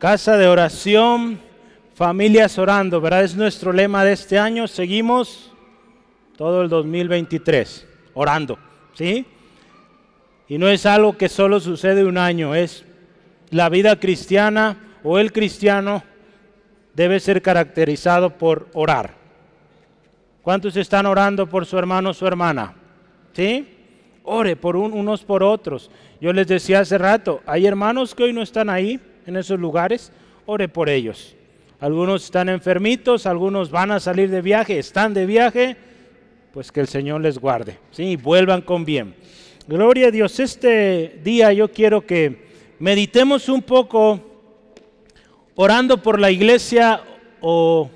Casa de oración, familias orando, ¿verdad? Es nuestro lema de este año. Seguimos todo el 2023 orando, ¿sí? Y no es algo que solo sucede un año, es la vida cristiana o el cristiano debe ser caracterizado por orar. ¿Cuántos están orando por su hermano o su hermana? ¿Sí? Ore por unos por otros. Yo les decía hace rato, hay hermanos que hoy no están ahí, en esos lugares, ore por ellos. Algunos están enfermitos, algunos van a salir de viaje, están de viaje, pues que el Señor les guarde, ¿sí? Y vuelvan con bien. Gloria a Dios. Este día yo quiero que meditemos un poco orando por la iglesia, o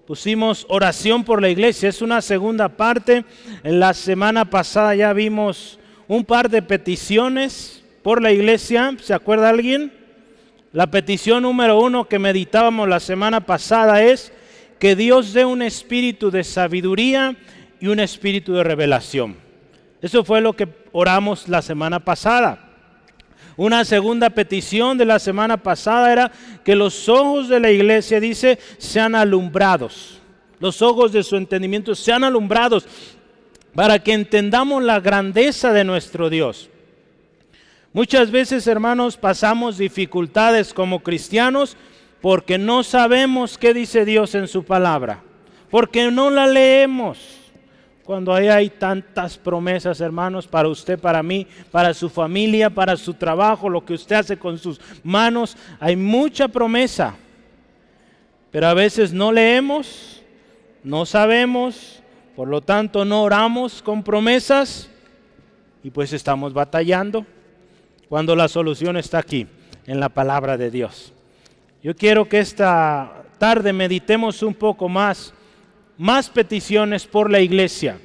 pusimos oración por la iglesia. Es una segunda parte. En la semana pasada ya vimos un par de peticiones por la iglesia. ¿Se acuerda alguien? La petición número 1 que meditábamos la semana pasada es que Dios dé un espíritu de sabiduría y un espíritu de revelación. Eso fue lo que oramos la semana pasada. Una segunda petición de la semana pasada era que los ojos de la iglesia, dice, sean alumbrados. Los ojos de su entendimiento sean alumbrados para que entendamos la grandeza de nuestro Dios. Muchas veces, hermanos, pasamos dificultades como cristianos porque no sabemos qué dice Dios en su palabra, porque no la leemos. Cuando hay tantas promesas, hermanos, para usted, para mí, para su familia, para su trabajo, lo que usted hace con sus manos, hay mucha promesa. Pero a veces no leemos, no sabemos, por lo tanto no oramos con promesas y pues estamos batallando cuando la solución está aquí, en la palabra de Dios. Yo quiero que esta tarde meditemos un poco más peticiones por la iglesia.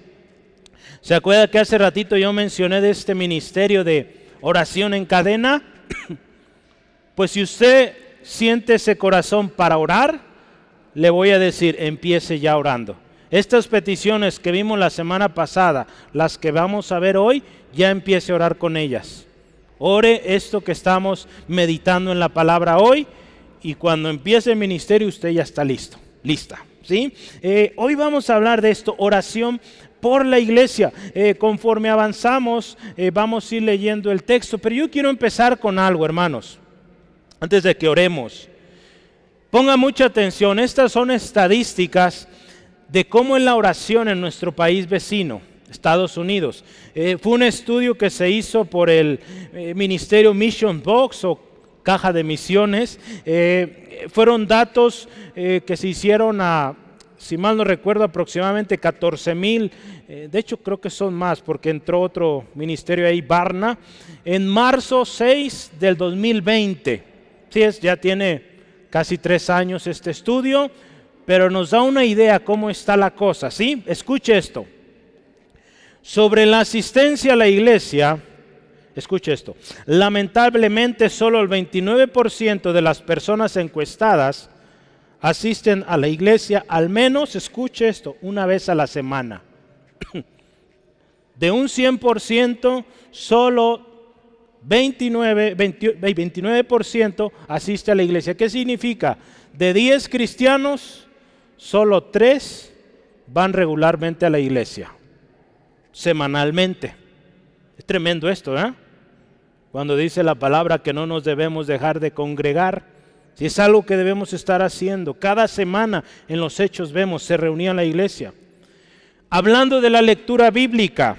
¿Se acuerda que hace ratito yo mencioné de este ministerio de oración en cadena? Pues si usted siente ese corazón para orar, le voy a decir, empiece ya orando. Estas peticiones que vimos la semana pasada, las que vamos a ver hoy, ya empiece a orar con ellas. Ore esto que estamos meditando en la palabra hoy, y cuando empiece el ministerio usted ya está listo, lista, ¿sí? Hoy vamos a hablar de esto, oración por la iglesia. Conforme avanzamos, vamos a ir leyendo el texto, pero yo quiero empezar con algo, hermanos, antes de que oremos. Ponga mucha atención, estas son estadísticas de cómo es la oración en nuestro país vecino, Estados Unidos. Fue un estudio que se hizo por el ministerio Mission Box o Caja de Misiones. Fueron datos que se hicieron a, si mal no recuerdo, aproximadamente 14,000. De hecho creo que son más porque entró otro ministerio ahí, Barna, en marzo 6 del 2020. Sí, ya tiene casi 3 años este estudio, pero nos da una idea cómo está la cosa, ¿sí? Escuche esto. Sobre la asistencia a la iglesia, escuche esto, lamentablemente solo el 29% de las personas encuestadas asisten a la iglesia al menos, escuche esto, una vez a la semana. De un 100%, solo 29% asiste a la iglesia. ¿Qué significa? De 10 cristianos, solo 3 van regularmente a la iglesia, semanalmente. Es tremendo esto, ¿eh? Cuando dice la palabra que no nos debemos dejar de congregar, si es algo que debemos estar haciendo. Cada semana en los Hechos vemos, se reunía la iglesia. Hablando de la lectura bíblica,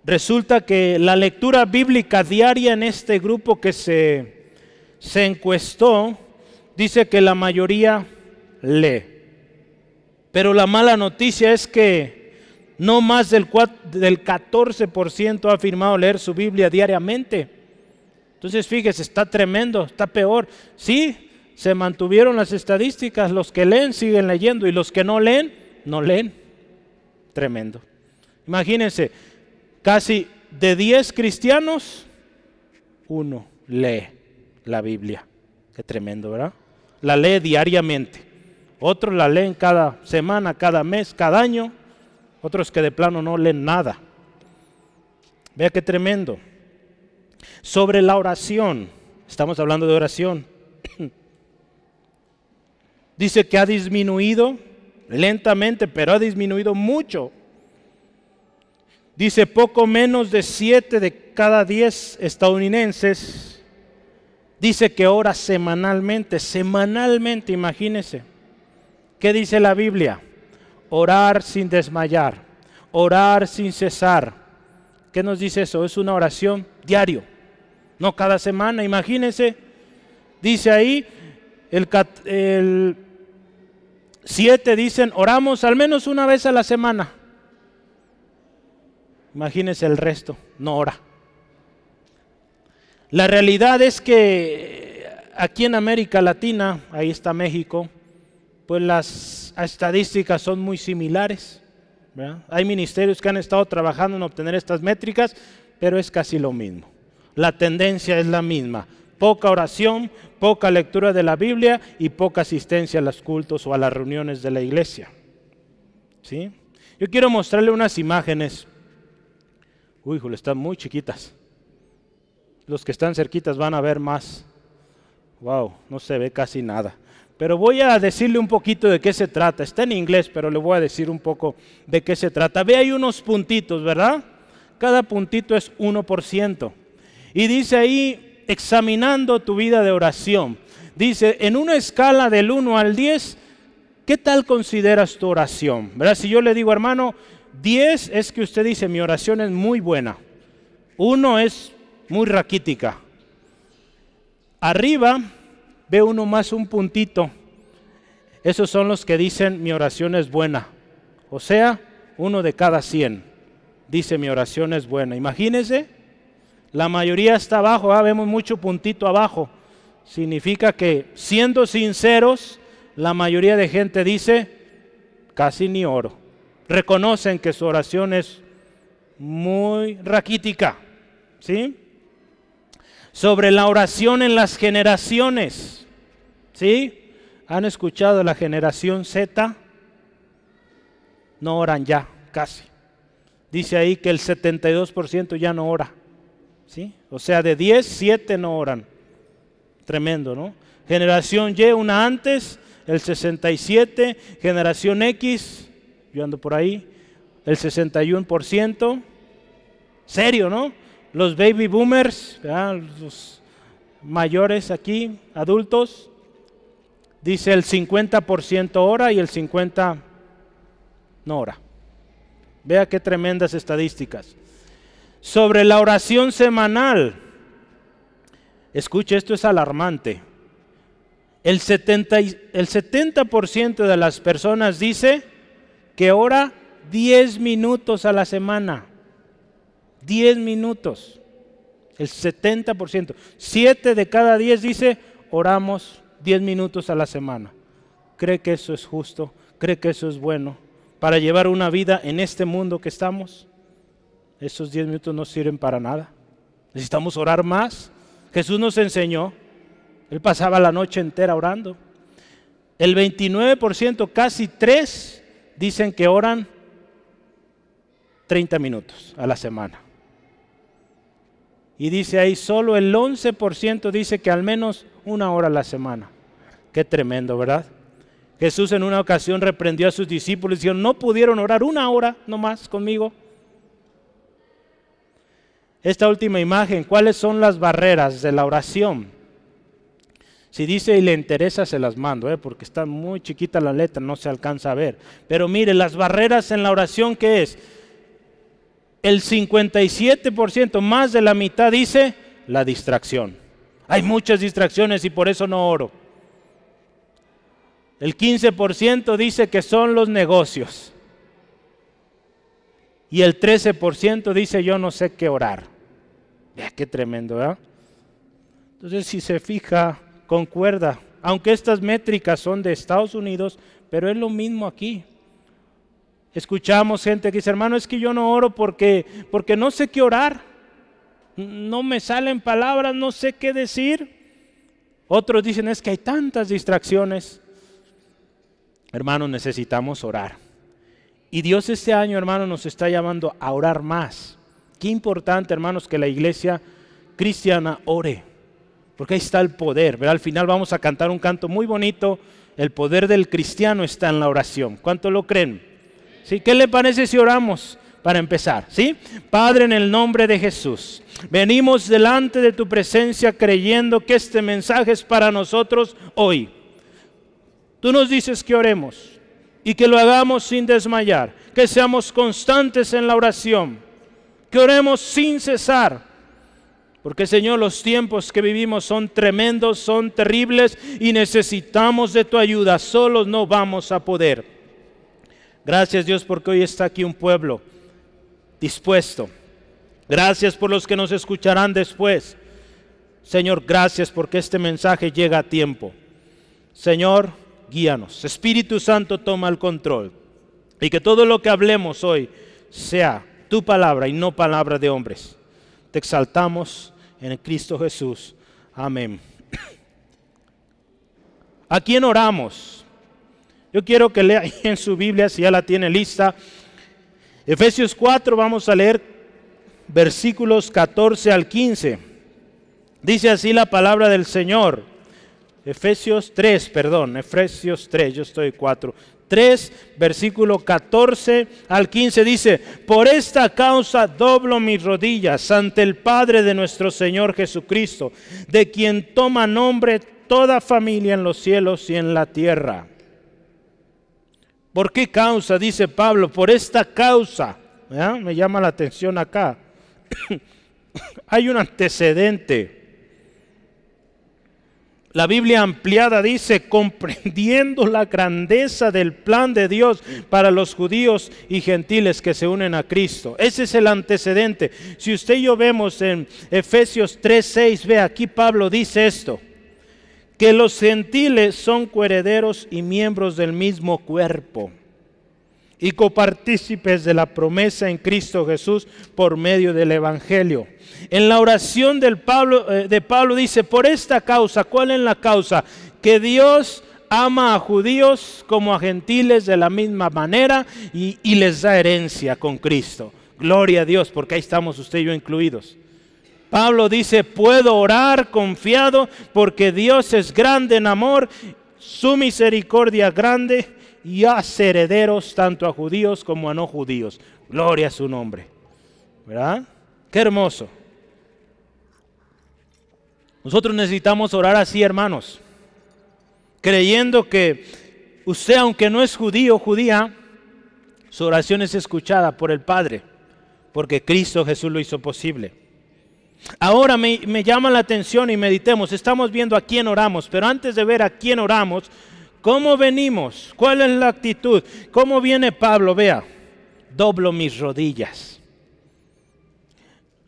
resulta que la lectura bíblica diaria en este grupo que se encuestó, dice que la mayoría lee. Pero la mala noticia es que no más del 14% ha afirmado leer su Biblia diariamente. Entonces fíjese, está tremendo, está peor. Sí, se mantuvieron las estadísticas, los que leen siguen leyendo y los que no leen, no leen. Tremendo. Imagínense, casi de 10 cristianos, 1 lee la Biblia. Qué tremendo, ¿verdad? La lee diariamente. Otros la leen cada semana, cada mes, cada año. Otros que de plano no leen nada. Vea qué tremendo. Sobre la oración, estamos hablando de oración. Dice que ha disminuido lentamente, pero ha disminuido mucho. Dice poco menos de 7 de cada 10 estadounidenses dice que ora semanalmente, imagínense. ¿Qué dice la Biblia? Orar sin desmayar, orar sin cesar. ¿Qué nos dice eso? Es una oración diario, no cada semana, imagínense. Dice ahí, el 7 dicen, oramos al menos una vez a la semana. Imagínense el resto, no ora. La realidad es que aquí en América Latina, ahí está México, pues las estadísticas son muy similares, ¿verdad? Hay ministerios que han estado trabajando en obtener estas métricas, pero es casi lo mismo. La tendencia es la misma. Poca oración, poca lectura de la Biblia y poca asistencia a los cultos o a las reuniones de la iglesia. ¿Sí? Yo quiero mostrarle unas imágenes. Uy, híjole, están muy chiquitas. Los que están cerquitas van a ver más. Wow, no se ve casi nada. Pero voy a decirle un poquito de qué se trata. Está en inglés, pero le voy a decir un poco de qué se trata. Ve ahí unos puntitos, ¿verdad? Cada puntito es 1%. Y dice ahí, examinando tu vida de oración. Dice, en una escala del 1 al 10, ¿qué tal consideras tu oración? ¿Verdad? Si yo le digo, hermano, 10 es que usted dice, mi oración es muy buena. 1 es muy raquítica. Arriba ve uno más un puntito. Esos son los que dicen, mi oración es buena. O sea, 1 de cada 100 dice, mi oración es buena. Imagínense, la mayoría está abajo, vemos mucho puntito abajo. Significa que, siendo sinceros, la mayoría de gente dice, casi ni oro. Reconocen que su oración es muy raquítica. ¿Sí? Sobre la oración en las generaciones. ¿Sí? ¿Han escuchado la generación Z? No oran ya, casi. Dice ahí que el 72% ya no ora. ¿Sí? O sea, de 10, 7 no oran. Tremendo, ¿no? Generación Y, una antes, el 67. Generación X, yo ando por ahí, el 61%. Serio, ¿no? Los baby boomers, ¿verdad? Los mayores aquí, adultos, dice el 50% ora y el 50% no ora. Vea qué tremendas estadísticas. Sobre la oración semanal, escuche, esto es alarmante. El 70% de las personas dice que ora 10 minutos a la semana. 10 minutos, el 70%. 7 de cada 10 dice, oramos 10 minutos a la semana. ¿Cree que eso es justo? ¿Cree que eso es bueno? Para llevar una vida en este mundo que estamos, esos 10 minutos no sirven para nada. Necesitamos orar más. Jesús nos enseñó, Él pasaba la noche entera orando. El 29%, casi 3, dicen que oran 30 minutos a la semana. Y dice ahí, solo el 11% dice que al menos 1 hora a la semana. Qué tremendo, ¿verdad? Jesús en una ocasión reprendió a sus discípulos y dijeron, no pudieron orar 1 hora nomás conmigo. Esta última imagen, ¿cuáles son las barreras de la oración? Si dice y le interesa, se las mando, porque está muy chiquita la letra, no se alcanza a ver. Pero mire, las barreras en la oración, ¿qué es? El 57%, más de la mitad, dice la distracción. Hay muchas distracciones y por eso no oro. El 15% dice que son los negocios. Y el 13% dice yo no sé qué orar. Vea qué tremendo, ¿verdad? Entonces, si se fija, concuerda. Aunque estas métricas son de Estados Unidos, pero es lo mismo aquí. Escuchamos gente que dice, hermano, es que yo no oro porque no sé qué orar. No me salen palabras, no sé qué decir. Otros dicen, es que hay tantas distracciones. Hermanos, necesitamos orar. Y Dios este año, hermanos, nos está llamando a orar más. Qué importante, hermanos, que la iglesia cristiana ore. Porque ahí está el poder, ¿verdad? Al final vamos a cantar un canto muy bonito. El poder del cristiano está en la oración. ¿Cuánto lo creen? ¿Sí? ¿Qué le parece si oramos para empezar? ¿Sí? Padre, en el nombre de Jesús, venimos delante de tu presencia creyendo que este mensaje es para nosotros hoy. Tú nos dices que oremos y que lo hagamos sin desmayar, que seamos constantes en la oración, que oremos sin cesar. Porque, Señor, los tiempos que vivimos son tremendos, son terribles y necesitamos de tu ayuda. Solos no vamos a poder. Gracias, Dios, porque hoy está aquí un pueblo dispuesto. Gracias por los que nos escucharán después. Señor, gracias porque este mensaje llega a tiempo. Señor, guíanos. Espíritu Santo, toma el control. Y que todo lo que hablemos hoy sea tu palabra y no palabra de hombres. Te exaltamos en Cristo Jesús. Amén. ¿A quién oramos? Yo quiero que lea en su Biblia, si ya la tiene lista. Efesios 4, vamos a leer versículos 14 al 15. Dice así la palabra del Señor. Efesios 3, yo estoy 4. 3, versículo 14 al 15 dice: por esta causa doblo mis rodillas ante el Padre de nuestro Señor Jesucristo, de quien toma nombre toda familia en los cielos y en la tierra. ¿Por qué causa? Dice Pablo, por esta causa. ¿Ya? Me llama la atención acá. Hay un antecedente. La Biblia ampliada dice, comprendiendo la grandeza del plan de Dios para los judíos y gentiles que se unen a Cristo. Ese es el antecedente. Si usted y yo vemos en Efesios 3:6, ve aquí Pablo dice esto, que los gentiles son coherederos y miembros del mismo cuerpo y copartícipes de la promesa en Cristo Jesús por medio del Evangelio. En la oración de Pablo dice, por esta causa, ¿cuál es la causa? Que Dios ama a judíos como a gentiles de la misma manera y les da herencia con Cristo. Gloria a Dios, porque ahí estamos usted y yo incluidos. Pablo dice, puedo orar confiado porque Dios es grande en amor, su misericordia grande y hace herederos tanto a judíos como a no judíos. Gloria a su nombre. ¿Verdad? Qué hermoso. Nosotros necesitamos orar así, hermanos, creyendo que usted, aunque no es judío o judía, su oración es escuchada por el Padre, porque Cristo Jesús lo hizo posible. Ahora me llama la atención y meditemos, estamos viendo a quién oramos, pero antes de ver a quién oramos, ¿cómo venimos? ¿Cuál es la actitud? ¿Cómo viene Pablo? Vea, doblo mis rodillas.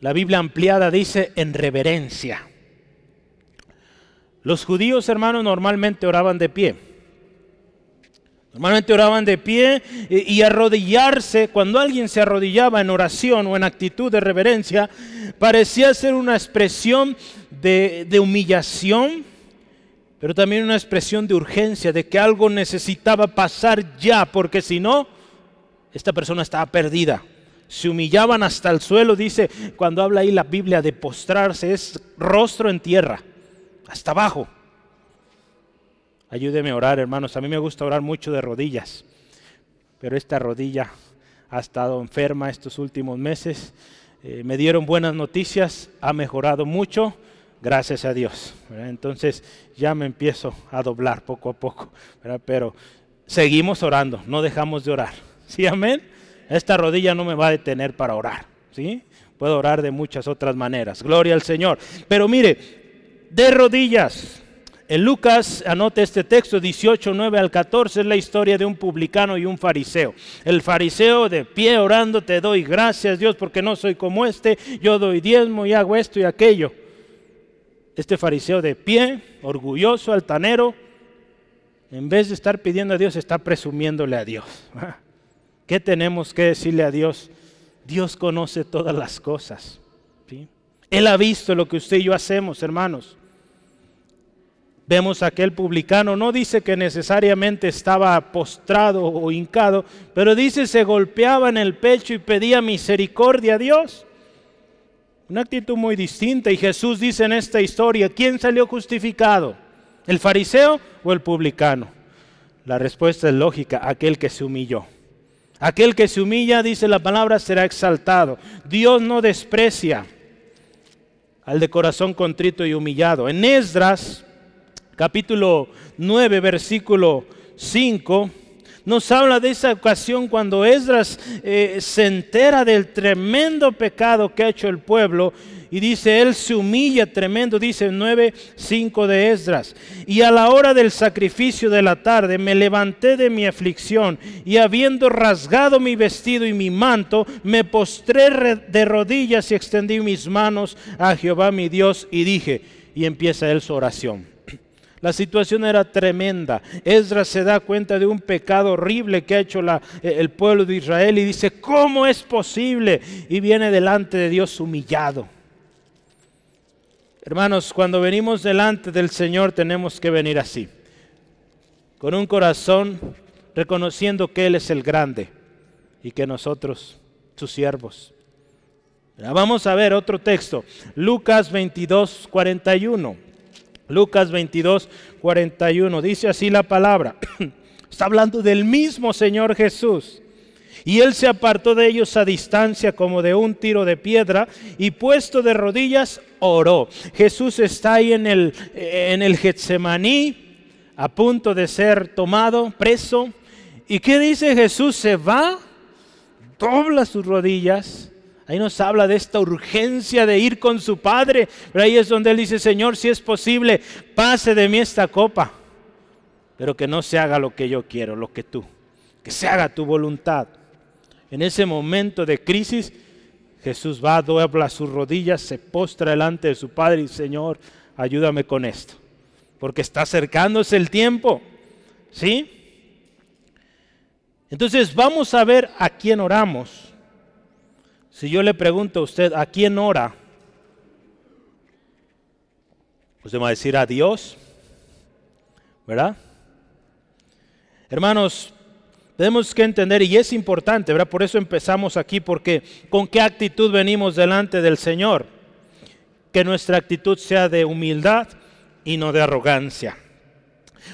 La Biblia ampliada dice en reverencia. Los judíos, hermanos, normalmente oraban de pie. Normalmente oraban de pie y arrodillarse, cuando alguien se arrodillaba en oración o en actitud de reverencia, parecía ser una expresión de humillación, pero también una expresión de urgencia, de que algo necesitaba pasar ya, porque si no, esta persona estaba perdida. Se humillaban hasta el suelo, dice, cuando habla ahí la Biblia de postrarse, es rostro en tierra, hasta abajo. Ayúdeme a orar, hermanos. A mí me gusta orar mucho de rodillas, pero esta rodilla ha estado enferma estos últimos meses. Me dieron buenas noticias, ha mejorado mucho, gracias a Dios, ¿verdad? Entonces ya me empiezo a doblar poco a poco, ¿verdad? Pero seguimos orando, no dejamos de orar. ¿Sí, amén? Esta rodilla no me va a detener para orar, ¿sí? Puedo orar de muchas otras maneras. Gloria al Señor. Pero mire, de rodillas. En Lucas, anote este texto, 18, 9 al 14, es la historia de un publicano y un fariseo. El fariseo de pie orando, te doy gracias Dios porque no soy como este, yo doy diezmo y hago esto y aquello. Este fariseo de pie, orgulloso, altanero, en vez de estar pidiendo a Dios, está presumiéndole a Dios. ¿Qué tenemos que decirle a Dios? Dios conoce todas las cosas, ¿sí? Él ha visto lo que usted y yo hacemos, hermanos. Vemos a aquel publicano, no dice que necesariamente estaba postrado o hincado, pero dice se golpeaba en el pecho y pedía misericordia a Dios. Una actitud muy distinta. Y Jesús dice en esta historia, ¿quién salió justificado? ¿El fariseo o el publicano? La respuesta es lógica, aquel que se humilló. Aquel que se humilla, dice la palabra, será exaltado. Dios no desprecia al de corazón contrito y humillado. En Esdras, capítulo 9, versículo 5, nos habla de esa ocasión cuando Esdras se entera del tremendo pecado que ha hecho el pueblo, y dice, él se humilla tremendo, dice 9:5 de Esdras. Y a la hora del sacrificio de la tarde me levanté de mi aflicción, y habiendo rasgado mi vestido y mi manto, me postré de rodillas y extendí mis manos a Jehová mi Dios, y dije, y empieza él su oración. La situación era tremenda. Esdras se da cuenta de un pecado horrible que ha hecho el pueblo de Israel y dice, ¿cómo es posible? Y viene delante de Dios humillado. Hermanos, cuando venimos delante del Señor tenemos que venir así, con un corazón reconociendo que Él es el grande y que nosotros, sus siervos. Vamos a ver otro texto, Lucas 22:41. Lucas 22:41, dice así la palabra. Está hablando del mismo Señor Jesús. Y él se apartó de ellos a distancia como de un tiro de piedra, y puesto de rodillas oró. Jesús está ahí en el Getsemaní, a punto de ser tomado, preso. ¿Y qué dice Jesús? Se va, dobla sus rodillas. Ahí nos habla de esta urgencia de ir con su Padre. Pero ahí es donde él dice, Señor, si es posible, pase de mí esta copa, pero que no se haga lo que yo quiero, lo que tú, que se haga tu voluntad. En ese momento de crisis, Jesús va, dobla sus rodillas, se postra delante de su Padre y Señor, ayúdame con esto, porque está acercándose el tiempo, ¿sí? Entonces vamos a ver a quién oramos. Si yo le pregunto a usted, ¿a quién ora? Usted va a decir a Dios, ¿verdad? Hermanos, tenemos que entender, y es importante, ¿verdad? Por eso empezamos aquí, porque ¿con qué actitud venimos delante del Señor? Que nuestra actitud sea de humildad y no de arrogancia.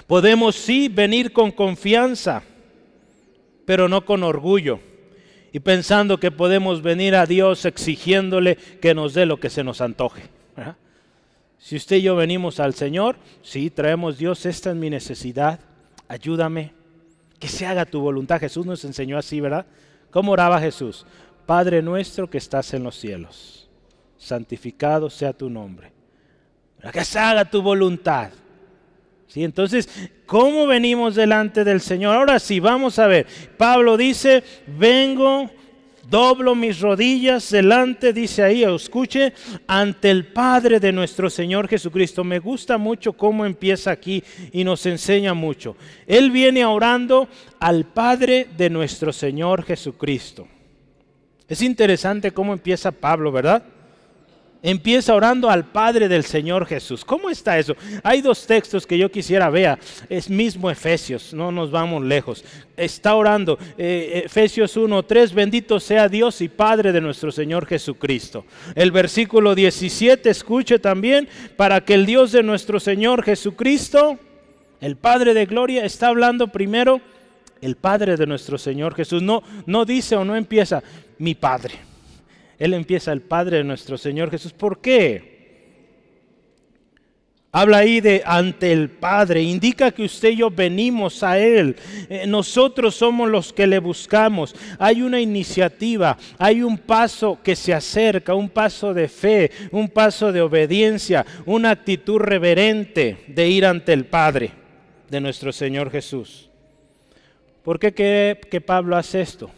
Podemos sí venir con confianza, pero no con orgullo, y pensando que podemos venir a Dios exigiéndole que nos dé lo que se nos antoje, ¿verdad? Si usted y yo venimos al Señor, sí, traemos, Dios, esta es mi necesidad, ayúdame, que se haga tu voluntad. Jesús nos enseñó así, ¿verdad? ¿Cómo oraba Jesús? Padre nuestro que estás en los cielos, santificado sea tu nombre. Que se haga tu voluntad. ¿Sí? Entonces, ¿cómo venimos delante del Señor? Ahora sí, vamos a ver. Pablo dice, vengo, doblo mis rodillas delante, dice ahí, escuche, ante el Padre de nuestro Señor Jesucristo. Me gusta mucho cómo empieza aquí y nos enseña mucho. Él viene orando al Padre de nuestro Señor Jesucristo. Es interesante cómo empieza Pablo, ¿verdad? Empieza orando al Padre del Señor Jesús. ¿Cómo está eso? Hay dos textos que yo quisiera ver. Es mismo Efesios, no nos vamos lejos. Está orando, Efesios 1:3, bendito sea Dios y Padre de nuestro Señor Jesucristo. El versículo 17, escuche también, para que el Dios de nuestro Señor Jesucristo, el Padre de gloria, está hablando primero el Padre de nuestro Señor Jesús. No dice o no empieza, mi Padre. Él empieza el Padre de nuestro Señor Jesús. ¿Por qué? Habla ahí de ante el Padre. Indica que usted y yo venimos a Él. Nosotros somos los que le buscamos. Hay una iniciativa, hay un paso que se acerca, un paso de fe, un paso de obediencia, una actitud reverente de ir ante el Padre de nuestro Señor Jesús. ¿Por qué cree que Pablo hace esto?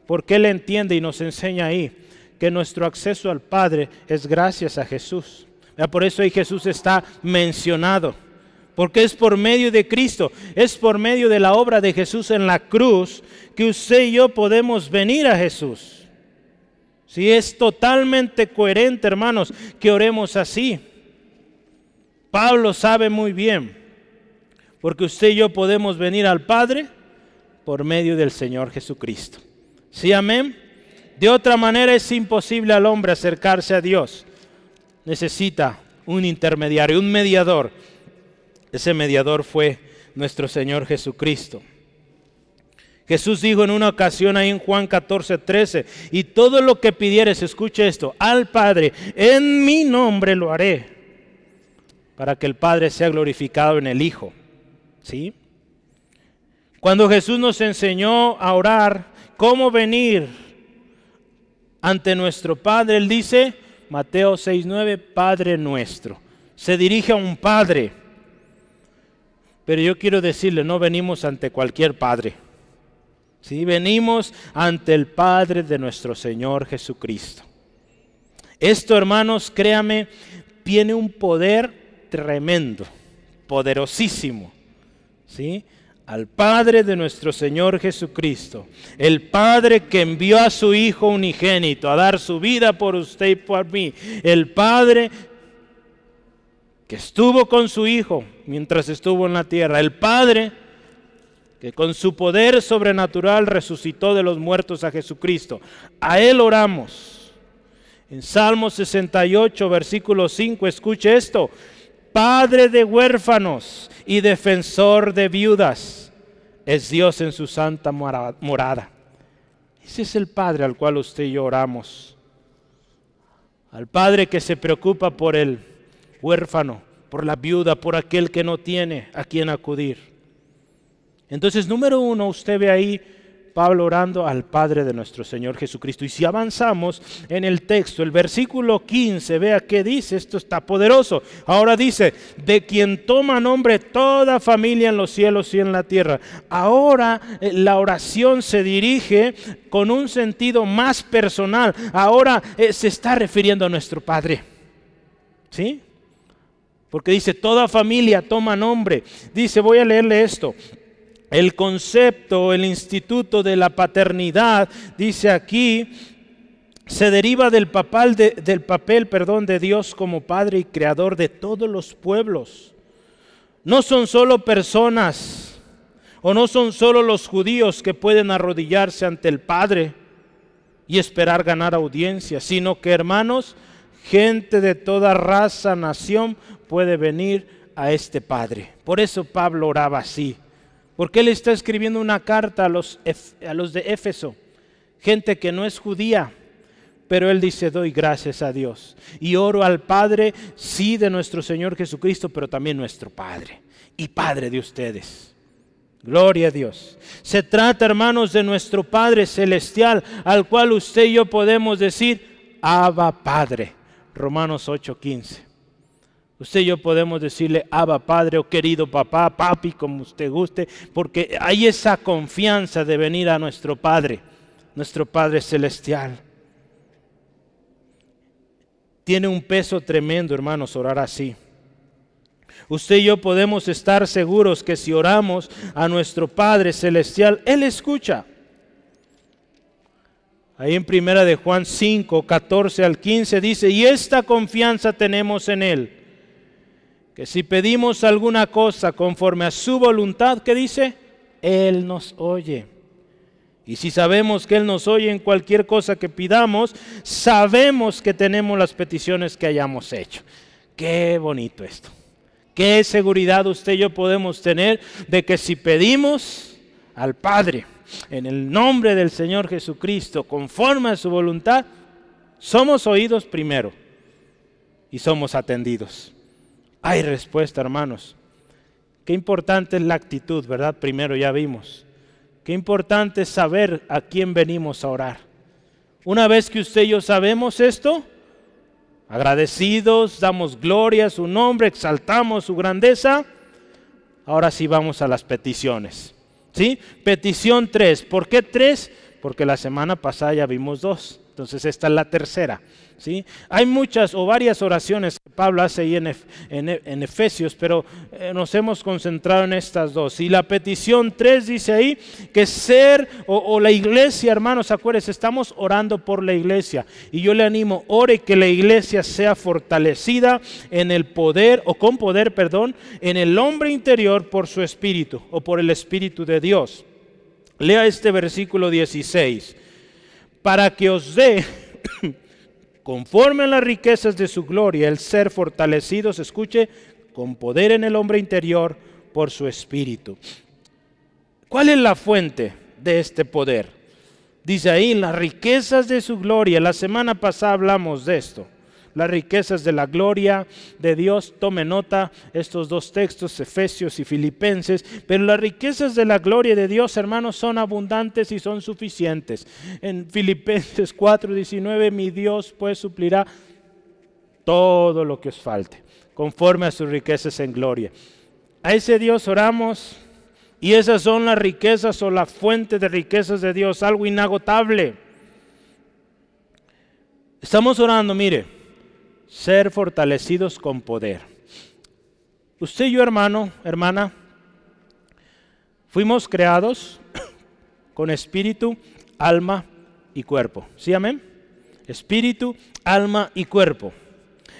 Porque Él entiende y nos enseña ahí que nuestro acceso al Padre es gracias a Jesús. Por eso ahí Jesús está mencionado, porque es por medio de Cristo, es por medio de la obra de Jesús en la cruz que usted y yo podemos venir a Jesús. Si es totalmente coherente, hermanos, que oremos así. Pablo sabe muy bien, porque usted y yo podemos venir al Padre por medio del Señor Jesucristo. ¿Sí, amén? De otra manera es imposible al hombre acercarse a Dios. Necesita un intermediario, un mediador. Ese mediador fue nuestro Señor Jesucristo. Jesús dijo en una ocasión ahí en Juan 14:13, y todo lo que pidieres, escuche esto, al Padre, en mi nombre lo haré, para que el Padre sea glorificado en el Hijo. ¿Sí? Cuando Jesús nos enseñó a orar, cómo venir ante nuestro Padre, Él dice, Mateo 6:9, Padre nuestro. Se dirige a un Padre. Pero yo quiero decirle, no venimos ante cualquier Padre. ¿Sí? Venimos ante el Padre de nuestro Señor Jesucristo. Esto, hermanos, créame, tiene un poder tremendo, poderosísimo. ¿Sí? Al Padre de nuestro Señor Jesucristo, el Padre que envió a su Hijo unigénito a dar su vida por usted y por mí, el Padre que estuvo con su Hijo mientras estuvo en la tierra, el Padre que con su poder sobrenatural resucitó de los muertos a Jesucristo. A Él oramos. En Salmo 68, versículo 5, escuche esto. Padre de huérfanos y defensor de viudas, es Dios en su santa morada. Ese es el Padre al cual usted y yo oramos. Al Padre que se preocupa por el huérfano, por la viuda, por aquel que no tiene a quien acudir. Entonces, número uno, usted ve ahí Pablo orando al Padre de nuestro Señor Jesucristo. Y si avanzamos en el texto, el versículo 15, vea qué dice, esto está poderoso. Ahora dice, de quien toma nombre toda familia en los cielos y en la tierra. Ahora la oración se dirige con un sentido más personal. Ahora se está refiriendo a nuestro Padre. ¿Sí? Porque dice, toda familia toma nombre. Dice, voy a leerle esto. El concepto, el instituto de la paternidad, dice aquí, se deriva del papel de Dios como Padre y Creador de todos los pueblos. No son solo personas, o no son solo los judíos que pueden arrodillarse ante el Padre y esperar ganar audiencia, sino que, hermanos, gente de toda raza, nación, puede venir a este Padre. Por eso Pablo oraba así. Porque él está escribiendo una carta a los de Éfeso, gente que no es judía, pero él dice, doy gracias a Dios y oro al Padre, sí, de nuestro Señor Jesucristo, pero también nuestro Padre y Padre de ustedes. Gloria a Dios. Se trata, hermanos, de nuestro Padre celestial, al cual usted y yo podemos decir, Abba Padre. Romanos 8:15. Usted y yo podemos decirle Abba Padre o querido papá, papi, como usted guste, porque hay esa confianza de venir a nuestro Padre celestial. Tiene un peso tremendo, hermanos, orar así. Usted y yo podemos estar seguros que si oramos a nuestro Padre celestial, Él escucha. Ahí en 1 de Juan 5, 14 al 15 dice, y esta confianza tenemos en Él, que si pedimos alguna cosa conforme a su voluntad, ¿qué dice? Él nos oye. Y si sabemos que Él nos oye en cualquier cosa que pidamos, sabemos que tenemos las peticiones que hayamos hecho. Qué bonito esto. Qué seguridad usted y yo podemos tener de que si pedimos al Padre en el nombre del Señor Jesucristo, conforme a su voluntad, somos oídos primero y somos atendidos. Hay respuesta, hermanos. Qué importante es la actitud, ¿verdad? Primero ya vimos. Qué importante es saber a quién venimos a orar. Una vez que usted y yo sabemos esto, agradecidos, damos gloria a su nombre, exaltamos su grandeza. Ahora sí vamos a las peticiones. ¿Sí? Petición 3. ¿Por qué 3? Porque la semana pasada ya vimos 2. Entonces esta es la tercera. ¿Sí? Hay muchas o varias oraciones que Pablo hace ahí en Efesios, pero nos hemos concentrado en estas dos. Y la petición 3 dice ahí que ser o la iglesia, hermanos, acuérdense, estamos orando por la iglesia. Y yo le animo, ore que la iglesia sea fortalecida en el poder, o con poder, perdón, en el hombre interior por su espíritu o por el Espíritu de Dios. Lea este versículo 16. para que os dé, conforme a las riquezas de su gloria, el ser fortalecidos, escuche, con poder en el hombre interior por su espíritu. ¿Cuál es la fuente de este poder? Dice ahí, las riquezas de su gloria. La semana pasada hablamos de esto. Las riquezas de la gloria de Dios. Tome nota, estos dos textos, Efesios y Filipenses. Pero las riquezas de la gloria de Dios, hermanos, son abundantes y son suficientes. En Filipenses 4:19, mi Dios pues suplirá todo lo que os falte, conforme a sus riquezas en gloria. A ese Dios oramos. Y esas son las riquezas o la fuente de riquezas de Dios, algo inagotable. Estamos orando, mire, ser fortalecidos con poder. Usted y yo, hermano, hermana, fuimos creados con espíritu, alma y cuerpo. ¿Sí, amén? Espíritu, alma y cuerpo.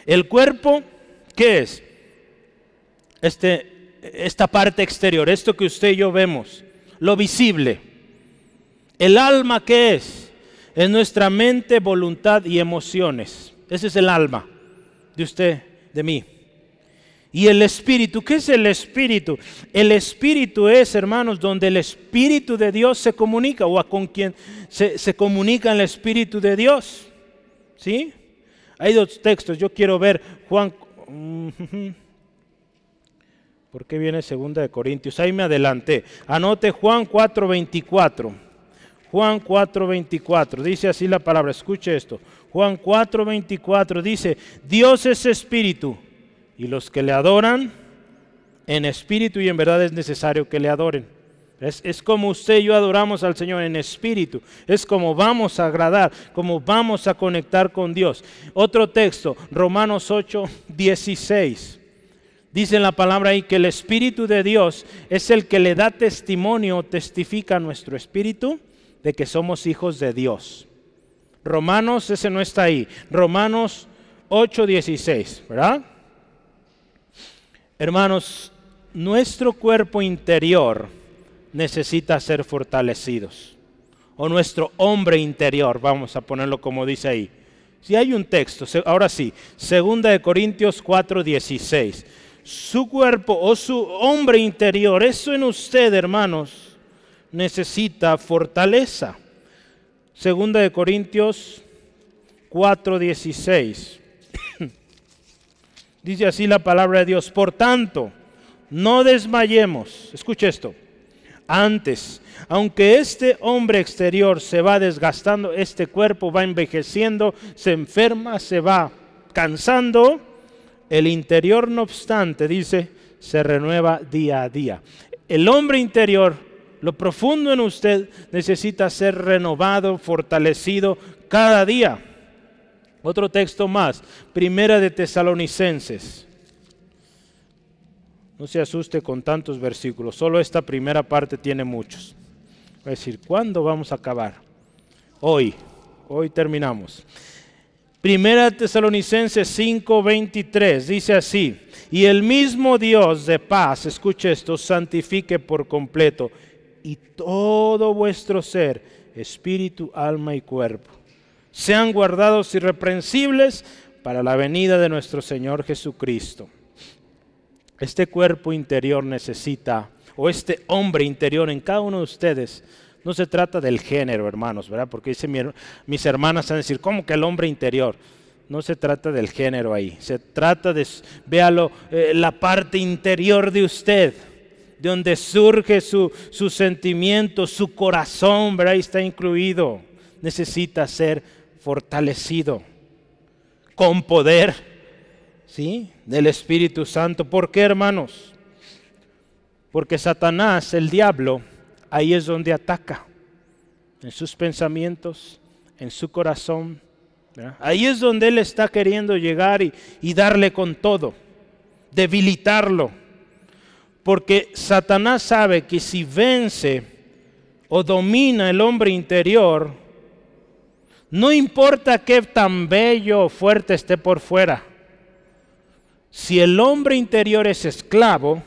El cuerpo, ¿qué es? Esta parte exterior, esto que usted y yo vemos, lo visible. El alma, ¿qué es? Es nuestra mente, voluntad y emociones. Ese es el alma de usted, de mí. Y el espíritu, ¿qué es el espíritu? El espíritu es, hermanos, donde el espíritu de Dios se comunica, o con quien se comunica el espíritu de Dios. ¿Sí? Hay dos textos, yo quiero ver Juan. ¿Por qué viene 2 de Corintios? Ahí me adelanté. Anote Juan 4:24. Juan 4:24. Dice así la palabra. Escuche esto. Juan 4:24 dice, Dios es espíritu, y los que le adoran en espíritu y en verdad es necesario que le adoren. Es como usted y yo adoramos al Señor en espíritu. Es como vamos a agradar, como vamos a conectar con Dios. Otro texto, Romanos 8:16. Dice en la palabra ahí que el Espíritu de Dios es el que le da testimonio, testifica a nuestro espíritu de que somos hijos de Dios. Romanos, ese no está ahí. Romanos 8:16, ¿verdad? Hermanos, nuestro cuerpo interior necesita ser fortalecidos. O nuestro hombre interior, vamos a ponerlo como dice ahí. Si hay un texto, ahora sí, 2 de Corintios 4:16. Su cuerpo o su hombre interior, eso en usted, hermanos, necesita fortaleza. 2 de Corintios 4:16. Dice así la palabra de Dios. Por tanto, no desmayemos. Escuche esto. Antes, aunque este hombre exterior se va desgastando, este cuerpo va envejeciendo, se enferma, se va cansando, el interior, no obstante, dice, se renueva día a día. El hombre interior, lo profundo en usted, necesita ser renovado, fortalecido cada día. Otro texto más, 1 de Tesalonicenses. No se asuste con tantos versículos, solo esta primera parte tiene muchos. Va a decir, ¿cuándo vamos a acabar? Hoy terminamos. 1 Tesalonicenses 5:23 dice así, y el mismo Dios de paz, escuche esto, santifique por completo y todo vuestro ser, espíritu, alma y cuerpo, sean guardados irreprensibles para la venida de nuestro Señor Jesucristo. Este cuerpo interior necesita, o este hombre interior en cada uno de ustedes, no se trata del género, hermanos, ¿verdad? Porque dice mis hermanas van a decir, ¿cómo que el hombre interior? No se trata del género ahí, se trata de, véalo, la parte interior de usted, de donde surge su sentimiento, su corazón, ¿verdad? Ahí está incluido. Necesita ser fortalecido con poder, ¿sí? Del Espíritu Santo. ¿Por qué, hermanos? Porque Satanás, el diablo, ahí es donde ataca, en sus pensamientos, en su corazón, ¿verdad? Ahí es donde él está queriendo llegar y darle con todo, debilitarlo. Porque Satanás sabe que si vence o domina el hombre interior, no importa qué tan bello o fuerte esté por fuera, si el hombre interior es esclavo,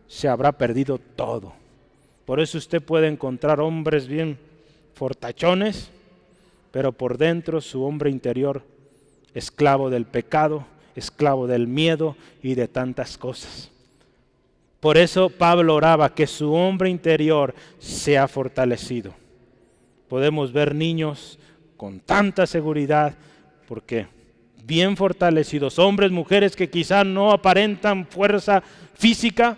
se habrá perdido todo. Por eso usted puede encontrar hombres bien fortachones, pero por dentro su hombre interior, esclavo del pecado, esclavo del miedo y de tantas cosas. Por eso Pablo oraba que su hombre interior sea fortalecido. Podemos ver niños con tanta seguridad, porque bien fortalecidos, hombres, mujeres que quizás no aparentan fuerza física,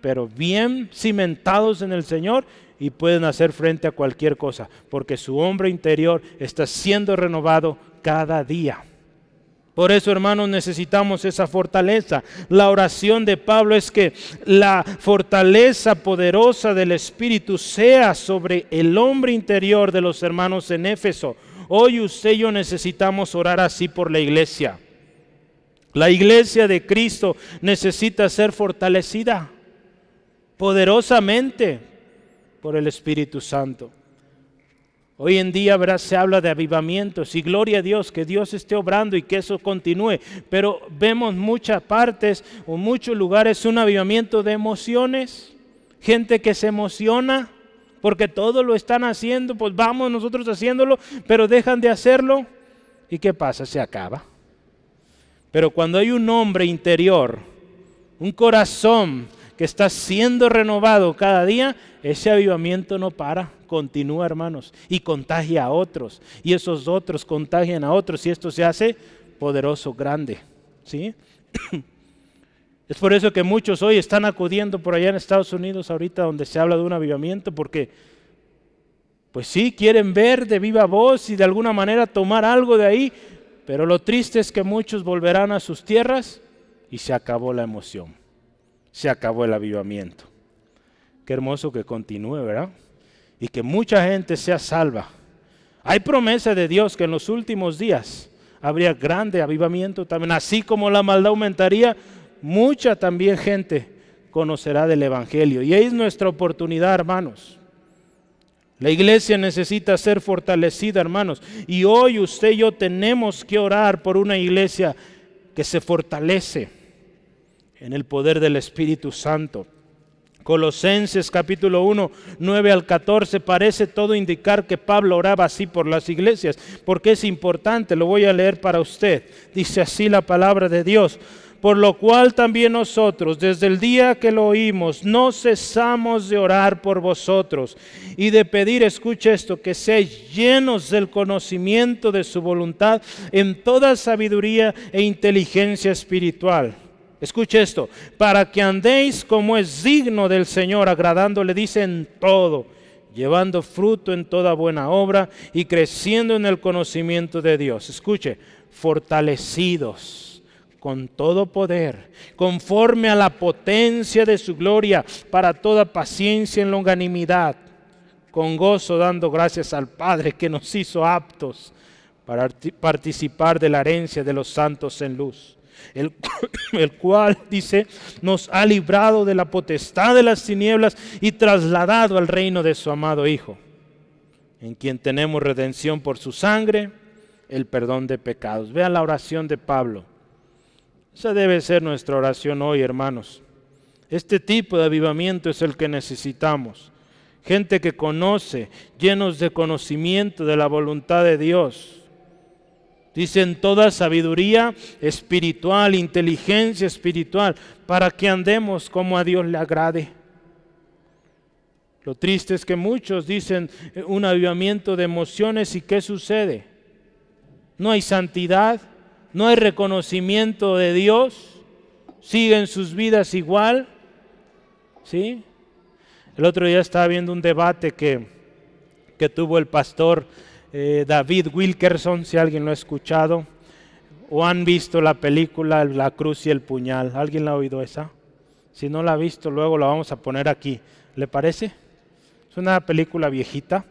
pero bien cimentados en el Señor y pueden hacer frente a cualquier cosa, porque su hombre interior está siendo renovado cada día. Por eso, hermanos, necesitamos esa fortaleza. La oración de Pablo es que la fortaleza poderosa del Espíritu sea sobre el hombre interior de los hermanos en Éfeso. Hoy usted y yo necesitamos orar así por la iglesia. La iglesia de Cristo necesita ser fortalecida poderosamente por el Espíritu Santo. Hoy en día, ¿verdad?, se habla de avivamientos y gloria a Dios, que Dios esté obrando y que eso continúe. Pero vemos muchas partes o muchos lugares un avivamiento de emociones, gente que se emociona porque todo lo están haciendo, pues vamos nosotros haciéndolo, pero dejan de hacerlo. ¿Y qué pasa? Se acaba. Pero cuando hay un hombre interior, un corazón que está siendo renovado cada día, ese avivamiento no para, continúa, hermanos, y contagia a otros, y esos otros contagian a otros, y esto se hace poderoso, grande, ¿sí? Es por eso que muchos hoy están acudiendo por allá en Estados Unidos ahorita donde se habla de un avivamiento, porque pues sí, quieren ver de viva voz y de alguna manera tomar algo de ahí, pero lo triste es que muchos volverán a sus tierras y se acabó la emoción, se acabó el avivamiento. Qué hermoso que continúe, ¿verdad? Y que mucha gente sea salva. Hay promesa de Dios que en los últimos días habría grande avivamiento también, así como la maldad aumentaría, mucha también gente conocerá del Evangelio. Y ahí es nuestra oportunidad, hermanos. La iglesia necesita ser fortalecida, hermanos. Y hoy usted y yo tenemos que orar por una iglesia que se fortalece en el poder del Espíritu Santo. Colosenses capítulo 1, 9 al 14, parece todo indicar que Pablo oraba así por las iglesias, porque es importante, lo voy a leer para usted. Dice así la palabra de Dios: por lo cual también nosotros, desde el día que lo oímos, no cesamos de orar por vosotros y de pedir, escuche esto, que seáis llenos del conocimiento de su voluntad en toda sabiduría e inteligencia espiritual. Escuche esto, para que andéis como es digno del Señor, agradándole, dice, en todo, llevando fruto en toda buena obra y creciendo en el conocimiento de Dios. Escuche, fortalecidos con todo poder, conforme a la potencia de su gloria, para toda paciencia en longanimidad, con gozo dando gracias al Padre que nos hizo aptos para participar de la herencia de los santos en luz. El cual, dice, nos ha librado de la potestad de las tinieblas y trasladado al reino de su amado Hijo, en quien tenemos redención por su sangre, el perdón de pecados. Vean la oración de Pablo. Esa debe ser nuestra oración hoy, hermanos. Este tipo de avivamiento es el que necesitamos. Gente que conoce, llenos de conocimiento de la voluntad de Dios. Dicen toda sabiduría espiritual, inteligencia espiritual, para que andemos como a Dios le agrade. Lo triste es que muchos dicen un avivamiento de emociones, ¿y qué sucede? No hay santidad, no hay reconocimiento de Dios, siguen sus vidas igual, ¿sí? El otro día estaba viendo un debate que tuvo el pastor David Wilkerson, si alguien lo ha escuchado, o han visto la película La Cruz y el Puñal. ¿Alguien la ha oído esa? Si no la ha visto, luego la vamos a poner aquí. ¿Le parece? Es una película viejita,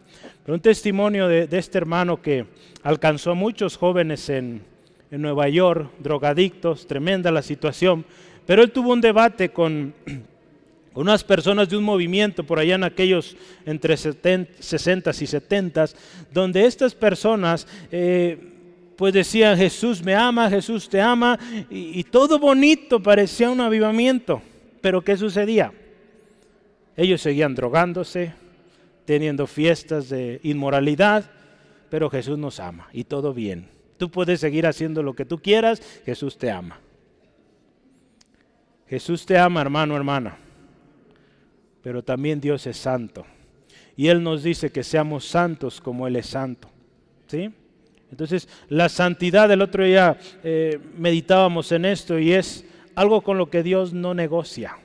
pero un testimonio de este hermano que alcanzó a muchos jóvenes en Nueva York, drogadictos, tremenda la situación, pero él tuvo un debate con unas personas de un movimiento por allá en aquellos entre 60s y 70s, donde estas personas pues decían: Jesús me ama, Jesús te ama, y todo bonito, parecía un avivamiento. Pero ¿qué sucedía? Ellos seguían drogándose, teniendo fiestas de inmoralidad, pero Jesús nos ama y todo bien. Tú puedes seguir haciendo lo que tú quieras, Jesús te ama. Jesús te ama, hermano, hermana, pero también Dios es santo. Y Él nos dice que seamos santos como Él es santo. ¿Sí? Entonces, la santidad, el otro día meditábamos en esto y es algo con lo que Dios no negocia.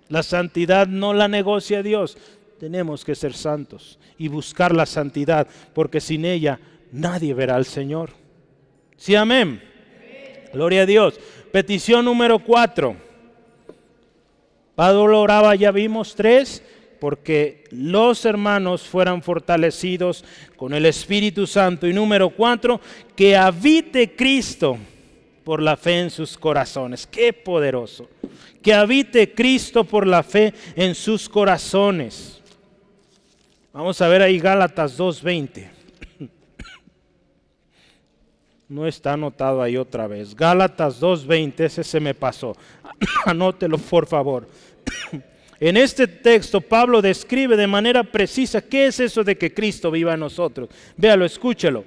La santidad no la negocia Dios. Tenemos que ser santos y buscar la santidad, porque sin ella nadie verá al Señor. ¿Sí, amén? Gloria a Dios. Petición número 4. Pablo oraba, ya vimos 3, porque los hermanos fueran fortalecidos con el Espíritu Santo. Y número 4, que habite Cristo por la fe en sus corazones. ¡Qué poderoso! Que habite Cristo por la fe en sus corazones. Vamos a ver ahí Gálatas 2:20. No está anotado ahí otra vez. Gálatas 2:20, ese se me pasó. Anótelo por favor. En este texto Pablo describe de manera precisa qué es eso de que Cristo viva en nosotros. Véalo, escúchelo.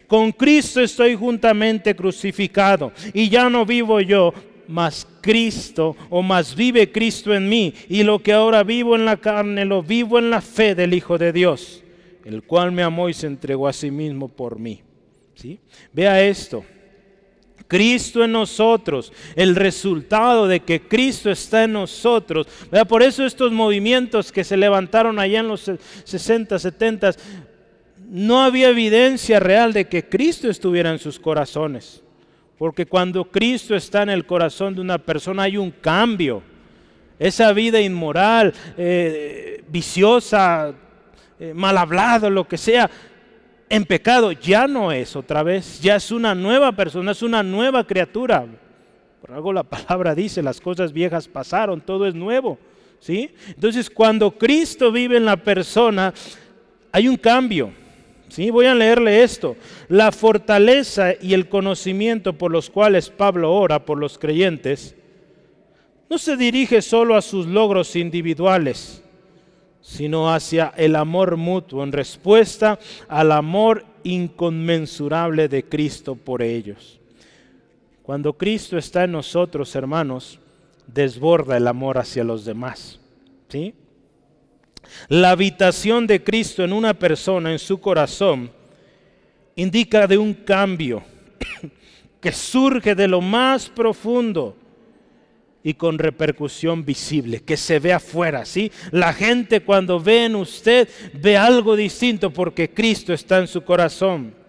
Con Cristo estoy juntamente crucificado y ya no vivo yo, mas Cristo, o más vive Cristo en mí, y lo que ahora vivo en la carne, lo vivo en la fe del Hijo de Dios, el cual me amó y se entregó a sí mismo por mí. ¿Sí? Vea esto, Cristo en nosotros, el resultado de que Cristo está en nosotros. Vea, por eso estos movimientos que se levantaron allá en los 60, 70, no había evidencia real de que Cristo estuviera en sus corazones. Porque cuando Cristo está en el corazón de una persona hay un cambio. Esa vida inmoral, viciosa, mal hablado, lo que sea, en pecado, ya no es otra vez. Ya es una nueva persona, es una nueva criatura. Por algo la palabra dice, las cosas viejas pasaron, todo es nuevo. ¿Sí? Entonces cuando Cristo vive en la persona, hay un cambio. ¿Sí? Voy a leerle esto. La fortaleza y el conocimiento por los cuales Pablo ora por los creyentes no se dirige solo a sus logros individuales, sino hacia el amor mutuo en respuesta al amor inconmensurable de Cristo por ellos. Cuando Cristo está en nosotros, hermanos, desborda el amor hacia los demás. ¿Sí? La habitación de Cristo en una persona, en su corazón, indica de un cambio que surge de lo más profundo y con repercusión visible, que se ve afuera, ¿sí? La gente cuando ve en usted, ve algo distinto porque Cristo está en su corazón.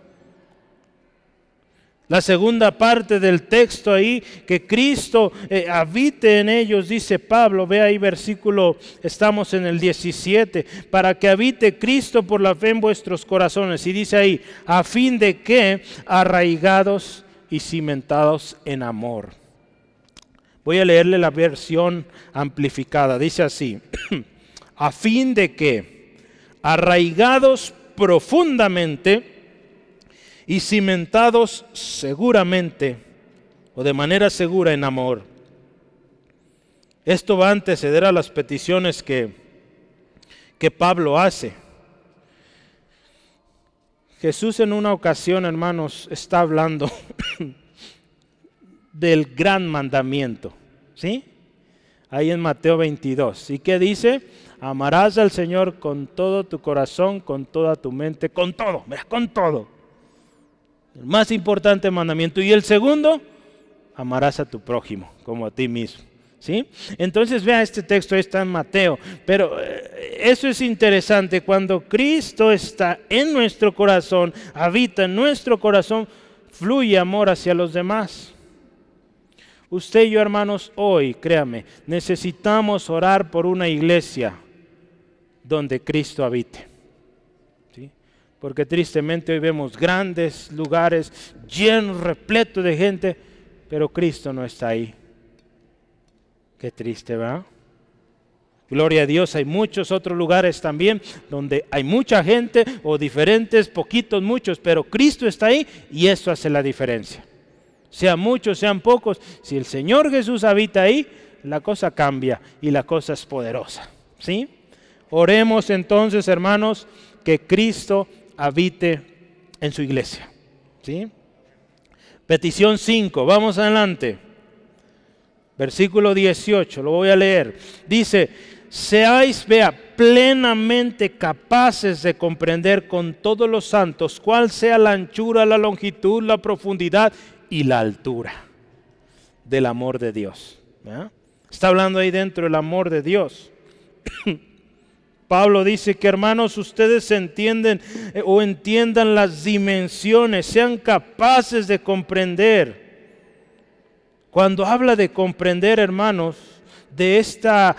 La segunda parte del texto ahí, que Cristo habite en ellos, dice Pablo, ve ahí versículo, estamos en el 17, para que habite Cristo por la fe en vuestros corazones. Y dice ahí, a fin de que arraigados y cimentados en amor. Voy a leerle la versión amplificada, dice así, a fin de que arraigados profundamente y cimentados seguramente o de manera segura en amor. Esto va a anteceder a las peticiones que Pablo hace. Jesús en una ocasión, hermanos, está hablando del gran mandamiento, ¿sí? Ahí en Mateo 22. ¿Y qué dice? Amarás al Señor con todo tu corazón, con toda tu mente, con todo, mira, con todo. El más importante mandamiento. Y el segundo, amarás a tu prójimo como a ti mismo. ¿Sí? Entonces vea, este texto está en Mateo, pero eso es interesante. Cuando Cristo está en nuestro corazón, habita en nuestro corazón, fluye amor hacia los demás. Usted y yo, hermanos, hoy, créame, necesitamos orar por una iglesia donde Cristo habite. Porque tristemente hoy vemos grandes lugares llenos, repletos de gente, pero Cristo no está ahí. Qué triste, ¿verdad? Gloria a Dios, hay muchos otros lugares también donde hay mucha gente o diferentes, poquitos, muchos, pero Cristo está ahí y eso hace la diferencia. Sean muchos, sean pocos, si el Señor Jesús habita ahí, la cosa cambia y la cosa es poderosa. ¿Sí? Oremos entonces, hermanos, que Cristo habite en su iglesia. ¿Sí? Petición 5, vamos adelante. Versículo 18, lo voy a leer. Dice, seáis, plenamente capaces de comprender con todos los santos cuál sea la anchura, la longitud, la profundidad y la altura del amor de Dios. ¿Verdad? Está hablando ahí dentro del amor de Dios. Pablo dice que, hermanos, ustedes entiendan las dimensiones, sean capaces de comprender. Cuando habla de comprender, hermanos, de esta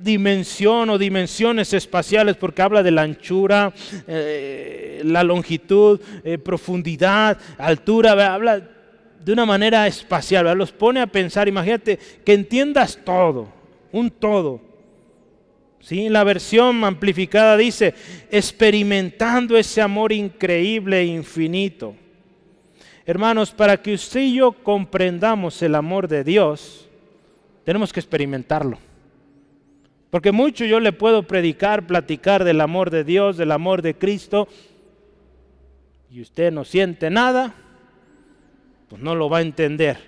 dimensión o dimensiones espaciales, porque habla de la anchura, la longitud, profundidad, altura, habla de una manera espacial, ¿verdad? Los pone a pensar. Imagínate que entiendas todo, un todo. ¿Sí? La versión amplificada dice, experimentando ese amor increíble e infinito. Hermanos, para que usted y yo comprendamos el amor de Dios, tenemos que experimentarlo. Porque mucho yo le puedo predicar, platicar del amor de Dios, del amor de Cristo, y usted no siente nada, pues no lo va a entender.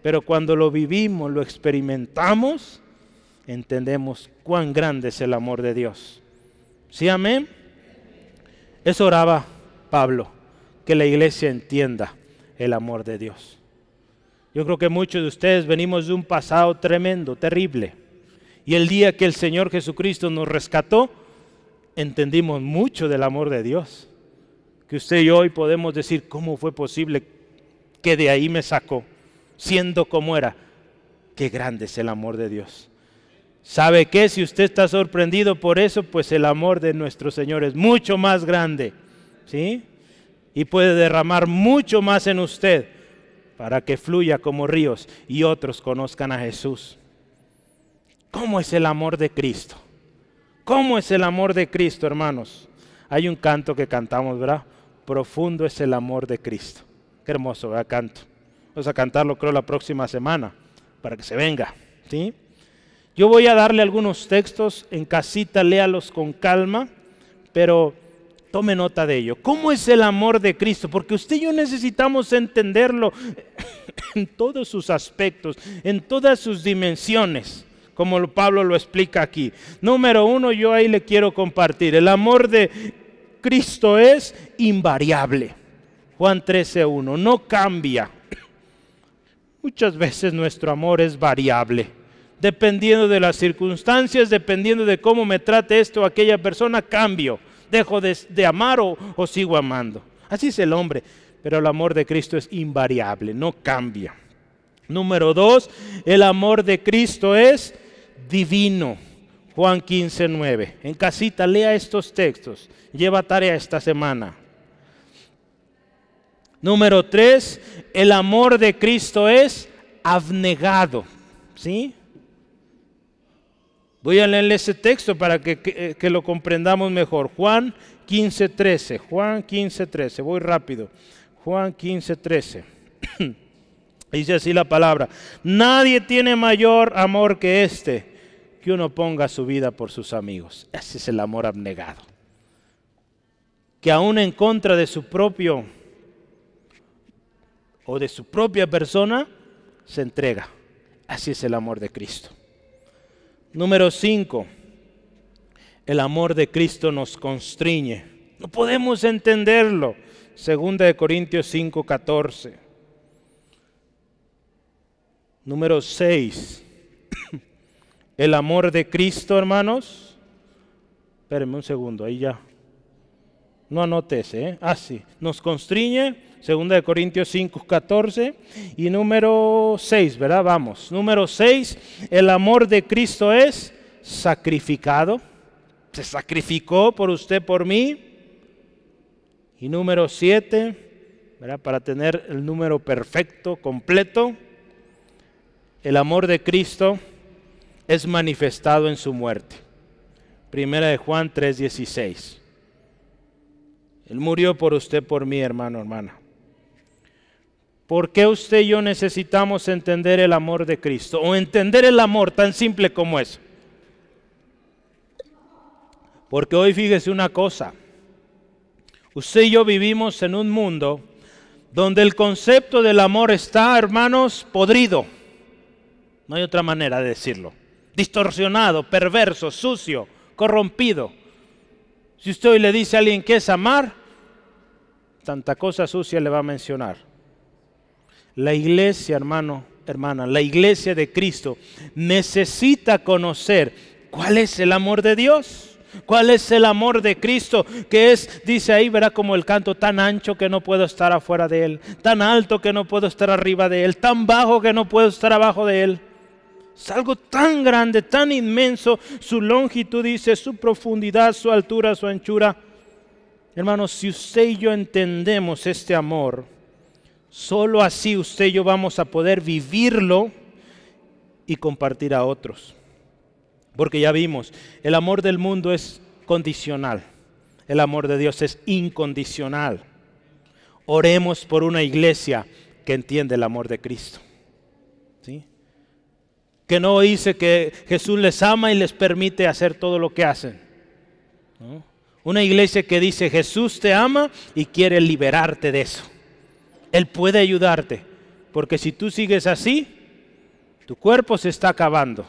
Pero cuando lo vivimos, lo experimentamos, entendemos cuán grande es el amor de Dios. ¿Sí, amén? Eso oraba Pablo, que la iglesia entienda el amor de Dios. Yo creo que muchos de ustedes venimos de un pasado tremendo, terrible. Y el día que el Señor Jesucristo nos rescató, entendimos mucho del amor de Dios. Que usted y yo hoy podemos decir, ¿cómo fue posible que de ahí me sacó? Siendo como era, qué grande es el amor de Dios. ¿Sabe qué? Si usted está sorprendido por eso, pues el amor de nuestro Señor es mucho más grande, ¿sí? Y puede derramar mucho más en usted para que fluya como ríos y otros conozcan a Jesús. ¿Cómo es el amor de Cristo? ¿Cómo es el amor de Cristo, hermanos? Hay un canto que cantamos, ¿verdad? Profundo es el amor de Cristo. Qué hermoso, ¿verdad? Canto. Vamos a cantarlo, creo, la próxima semana, para que se venga, ¿sí? Yo voy a darle algunos textos en casita, léalos con calma, pero tome nota de ello. ¿Cómo es el amor de Cristo? Porque usted y yo necesitamos entenderlo en todos sus aspectos, en todas sus dimensiones, como Pablo lo explica aquí. Número 1, yo ahí le quiero compartir. El amor de Cristo es invariable. Juan 13:1, no cambia. Muchas veces nuestro amor es variable. Dependiendo de las circunstancias, dependiendo de cómo me trate esto o aquella persona, cambio. Dejo de amar o sigo amando. Así es el hombre, pero el amor de Cristo es invariable, no cambia. Número 2, el amor de Cristo es divino. Juan 15:9. En casita lea estos textos, lleva tarea esta semana. Número 3, el amor de Cristo es abnegado. ¿Sí? Voy a leerle ese texto para que lo comprendamos mejor. Juan 15:13. Juan 15:13. Voy rápido. Juan 15:13. Dice así la palabra. Nadie tiene mayor amor que este, que uno ponga su vida por sus amigos. Ese es el amor abnegado. Que aún en contra de su propio o de su propia persona, se entrega. Así es el amor de Cristo. Número 5, el amor de Cristo nos constriñe. No podemos entenderlo. 2 Corintios 5:14. Número 6, el amor de Cristo, hermanos. Espérenme un segundo, ahí ya. No anote ese, ¿eh? Sí, nos constriñe. 2 Corintios 5:14 y número 6, ¿verdad? Vamos. Número 6, el amor de Cristo es sacrificado. Se sacrificó por usted, por mí. Y número 7, ¿verdad? Para tener el número perfecto, completo, el amor de Cristo es manifestado en su muerte. 1 Juan 3:16. Él murió por usted, por mí, hermano, hermana. ¿Por qué usted y yo necesitamos entender el amor de Cristo? O entender el amor tan simple como eso. Porque hoy fíjese una cosa. Usted y yo vivimos en un mundo donde el concepto del amor está, hermanos, podrido. No hay otra manera de decirlo. Distorsionado, perverso, sucio, corrompido. Si usted hoy le dice a alguien qué es amar, tanta cosa sucia le va a mencionar. La iglesia, hermano, hermana, la iglesia de Cristo necesita conocer cuál es el amor de Dios. ¿Cuál es el amor de Cristo? Que es, dice ahí, verá como el canto, tan ancho que no puedo estar afuera de él, tan alto que no puedo estar arriba de él, tan bajo que no puedo estar abajo de él. Es algo tan grande, tan inmenso, su longitud dice, su profundidad, su altura, su anchura. Hermanos, si usted y yo entendemos este amor, solo así usted y yo vamos a poder vivirlo y compartir a otros. Porque ya vimos, el amor del mundo es condicional, el amor de Dios es incondicional. Oremos por una iglesia que entiende el amor de Cristo. ¿Sí? Que no dice que Jesús les ama y les permite hacer todo lo que hacen. ¿No? Una iglesia que dice Jesús te ama y quiere liberarte de eso. Él puede ayudarte, porque si tú sigues así, tu cuerpo se está acabando.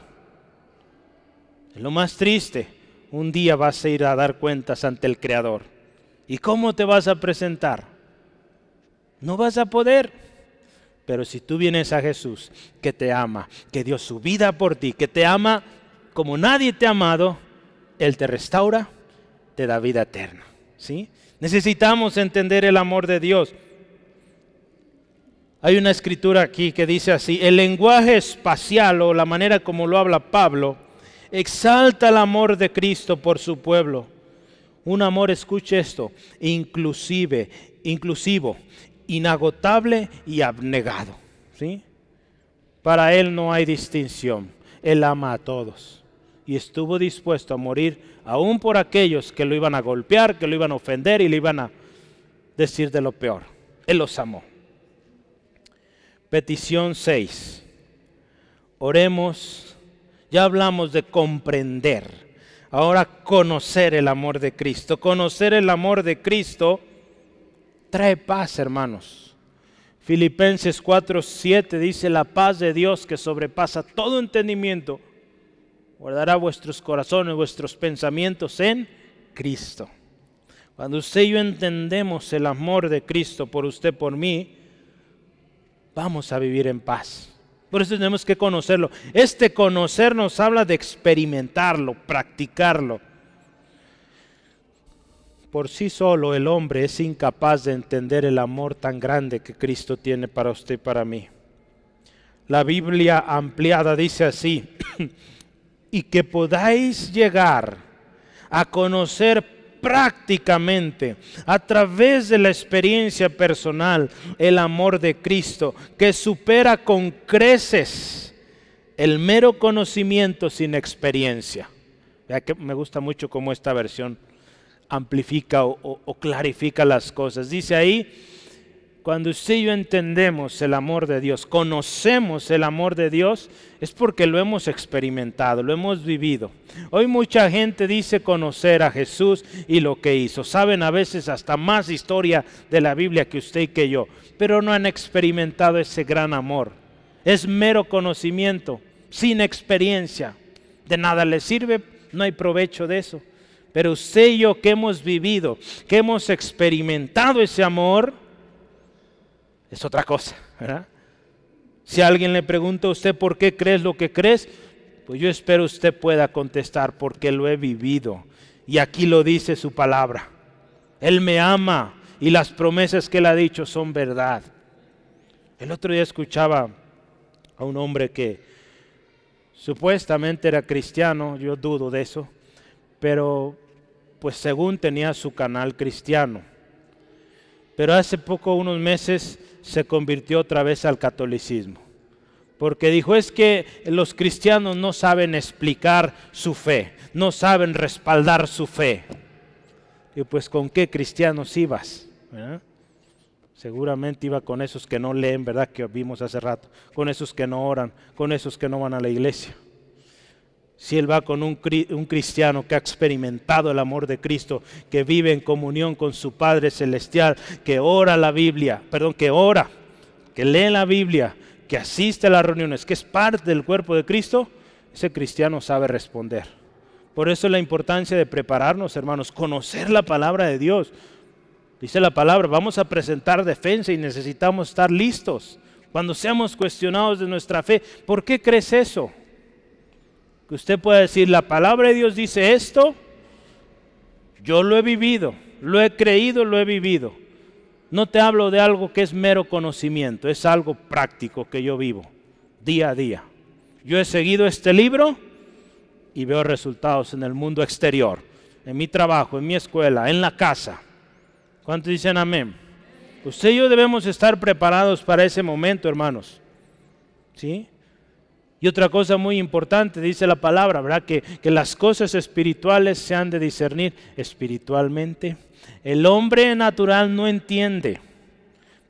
Es lo más triste, un día vas a ir a dar cuentas ante el Creador. ¿Y cómo te vas a presentar? No vas a poder. Pero si tú vienes a Jesús, que te ama, que dio su vida por ti, que te ama como nadie te ha amado, Él te restaura, te da vida eterna. ¿Sí? Necesitamos entender el amor de Dios. Hay una escritura aquí que dice así, el lenguaje espacial o la manera como lo habla Pablo, exalta el amor de Cristo por su pueblo. Un amor, escuche esto, inclusivo, inagotable y abnegado. ¿Sí? Para Él no hay distinción. Él ama a todos. Y estuvo dispuesto a morir aún por aquellos que lo iban a golpear, que lo iban a ofender y le iban a decir de lo peor. Él los amó. Petición 6. Oremos. Ya hablamos de comprender, ahora conocer el amor de Cristo. Conocer el amor de Cristo trae paz, hermanos. Filipenses 4:7 dice, la paz de Dios que sobrepasa todo entendimiento, guardará vuestros corazones, vuestros pensamientos en Cristo. Cuando usted y yo entendemos el amor de Cristo por usted, por mí, vamos a vivir en paz. Por eso tenemos que conocerlo. Este conocer nos habla de experimentarlo, practicarlo. Por sí solo el hombre es incapaz de entender el amor tan grande que Cristo tiene para usted y para mí. La Biblia ampliada dice así, y que podáis llegar a conocer prácticamente a través de la experiencia personal el amor de Cristo, que supera con creces el mero conocimiento sin experiencia. Vea que me gusta mucho cómo esta versión amplifica o clarifica las cosas. Dice ahí, cuando usted y yo entendemos el amor de Dios, conocemos el amor de Dios, es porque lo hemos experimentado, lo hemos vivido. Hoy mucha gente dice conocer a Jesús y lo que hizo. Saben a veces hasta más historia de la Biblia que usted y que yo, pero no han experimentado ese gran amor. Es mero conocimiento, sin experiencia. De nada les sirve, no hay provecho de eso. Pero usted y yo que hemos vivido, que hemos experimentado ese amor, es otra cosa, ¿verdad? Si alguien le pregunta a usted por qué crees lo que crees, pues yo espero usted pueda contestar porque lo he vivido. Y aquí lo dice su palabra. Él me ama y las promesas que Él ha dicho son verdad. El otro día escuchaba a un hombre que supuestamente era cristiano, yo dudo de eso, pero pues según tenía su canal cristiano. Pero hace poco, unos meses, se convirtió otra vez al catolicismo. Porque dijo, es que los cristianos no saben explicar su fe, no saben respaldar su fe. Y pues, ¿con qué cristianos ibas? ¿Verdad? Seguramente iba con esos que no leen, ¿verdad? Que vimos hace rato, con esos que no oran, con esos que no van a la iglesia. Si él va con un cristiano que ha experimentado el amor de Cristo, que vive en comunión con su Padre Celestial, que ora la Biblia, que lee la Biblia, que asiste a las reuniones, que es parte del cuerpo de Cristo, ese cristiano sabe responder. Por eso la importancia de prepararnos, hermanos, conocer la palabra de Dios. Dice la palabra, vamos a presentar defensa y necesitamos estar listos cuando seamos cuestionados de nuestra fe. ¿Por qué crees eso? Que usted pueda decir, la palabra de Dios dice esto, yo lo he vivido, lo he creído, lo he vivido. No te hablo de algo que es mero conocimiento, es algo práctico que yo vivo día a día. Yo he seguido este libro y veo resultados en el mundo exterior, en mi trabajo, en mi escuela, en la casa. ¿Cuántos dicen amén? Usted y yo debemos estar preparados para ese momento, hermanos. ¿Sí? Y otra cosa muy importante, dice la palabra, ¿verdad? Que las cosas espirituales se han de discernir espiritualmente. El hombre natural no entiende.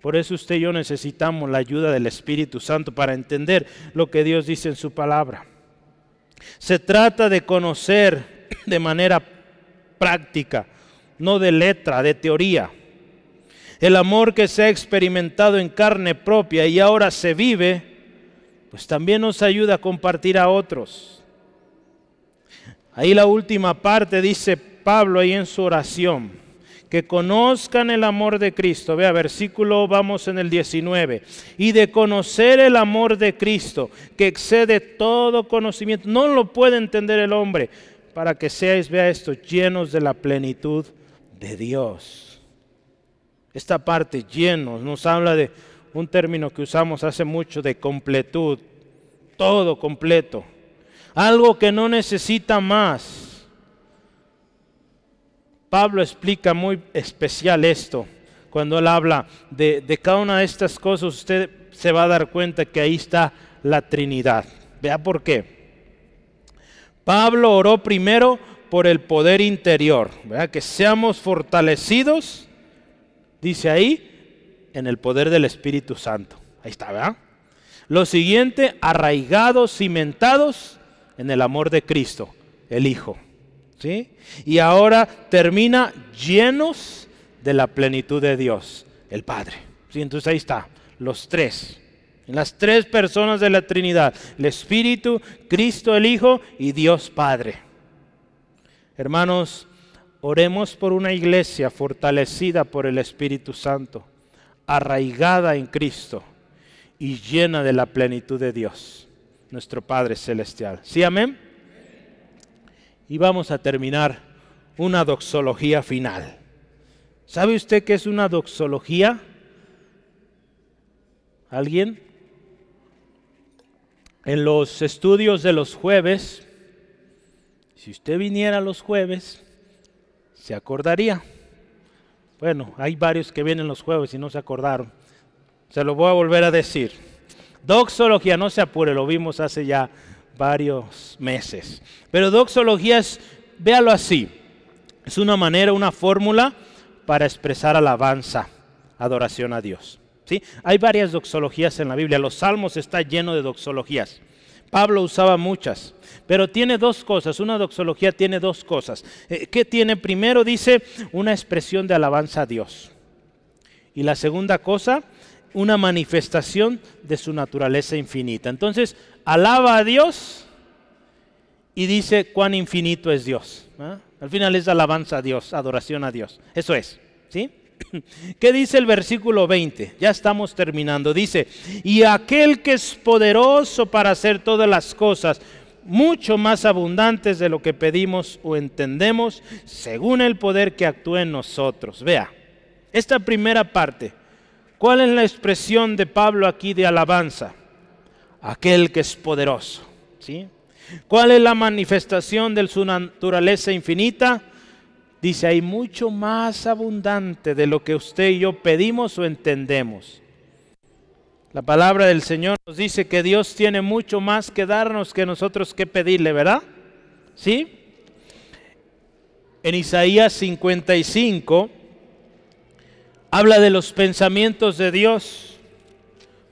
Por eso usted y yo necesitamos la ayuda del Espíritu Santo para entender lo que Dios dice en su palabra. Se trata de conocer de manera práctica, no de letra, de teoría. El amor que se ha experimentado en carne propia y ahora se vive, pues también nos ayuda a compartir a otros. Ahí la última parte dice Pablo ahí en su oración, que conozcan el amor de Cristo. Vea, versículo, vamos en el 19. Y de conocer el amor de Cristo, que excede todo conocimiento. No lo puede entender el hombre, para que seáis, vea esto, llenos de la plenitud de Dios. Esta parte, llenos, nos habla de un término que usamos hace mucho, de completud, todo completo, algo que no necesita más. Pablo explica muy especial esto, cuando él habla de cada una de estas cosas, usted se va a dar cuenta que ahí está la Trinidad. Vea por qué. Pablo oró primero por el poder interior, ¿verdad? Que seamos fortalecidos, dice ahí, en el poder del Espíritu Santo. Ahí está, ¿verdad? Lo siguiente, arraigados, cimentados en el amor de Cristo, el Hijo. ¿Sí? Y ahora termina llenos de la plenitud de Dios, el Padre. ¿Sí? Entonces ahí está, los tres. Las tres personas de la Trinidad, el Espíritu, Cristo el Hijo y Dios Padre. Hermanos, oremos por una iglesia fortalecida por el Espíritu Santo, arraigada en Cristo y llena de la plenitud de Dios, nuestro Padre Celestial. ¿Sí, amén? Y vamos a terminar una doxología final. ¿Sabe usted qué es una doxología? ¿Alguien? En los estudios de los jueves, si usted viniera los jueves, se acordaría. Bueno, hay varios que vienen los jueves y no se acordaron. Se lo voy a volver a decir. Doxología, no se apure, lo vimos hace ya varios meses. Pero doxología es, véalo así, es una manera, una fórmula para expresar alabanza, adoración a Dios. ¿Sí? Hay varias doxologías en la Biblia, los Salmos está lleno de doxologías. Pablo usaba muchas, pero tiene dos cosas, una doxología tiene dos cosas. ¿Qué tiene? Primero dice una expresión de alabanza a Dios. Y la segunda cosa, una manifestación de su naturaleza infinita. Entonces, alaba a Dios y dice cuán infinito es Dios. ¿Ah? Al final es alabanza a Dios, adoración a Dios. Eso es, ¿sí? ¿Qué dice el versículo 20? Ya estamos terminando. Dice, y aquel que es poderoso para hacer todas las cosas, mucho más abundantes de lo que pedimos o entendemos, según el poder que actúa en nosotros. Vea, esta primera parte, ¿cuál es la expresión de Pablo aquí de alabanza? Aquel que es poderoso, ¿sí? ¿Cuál es la manifestación de su naturaleza infinita? Dice, hay mucho más abundante de lo que usted y yo pedimos o entendemos. La palabra del Señor nos dice que Dios tiene mucho más que darnos que nosotros que pedirle, ¿verdad? ¿Sí? En Isaías 55 habla de los pensamientos de Dios,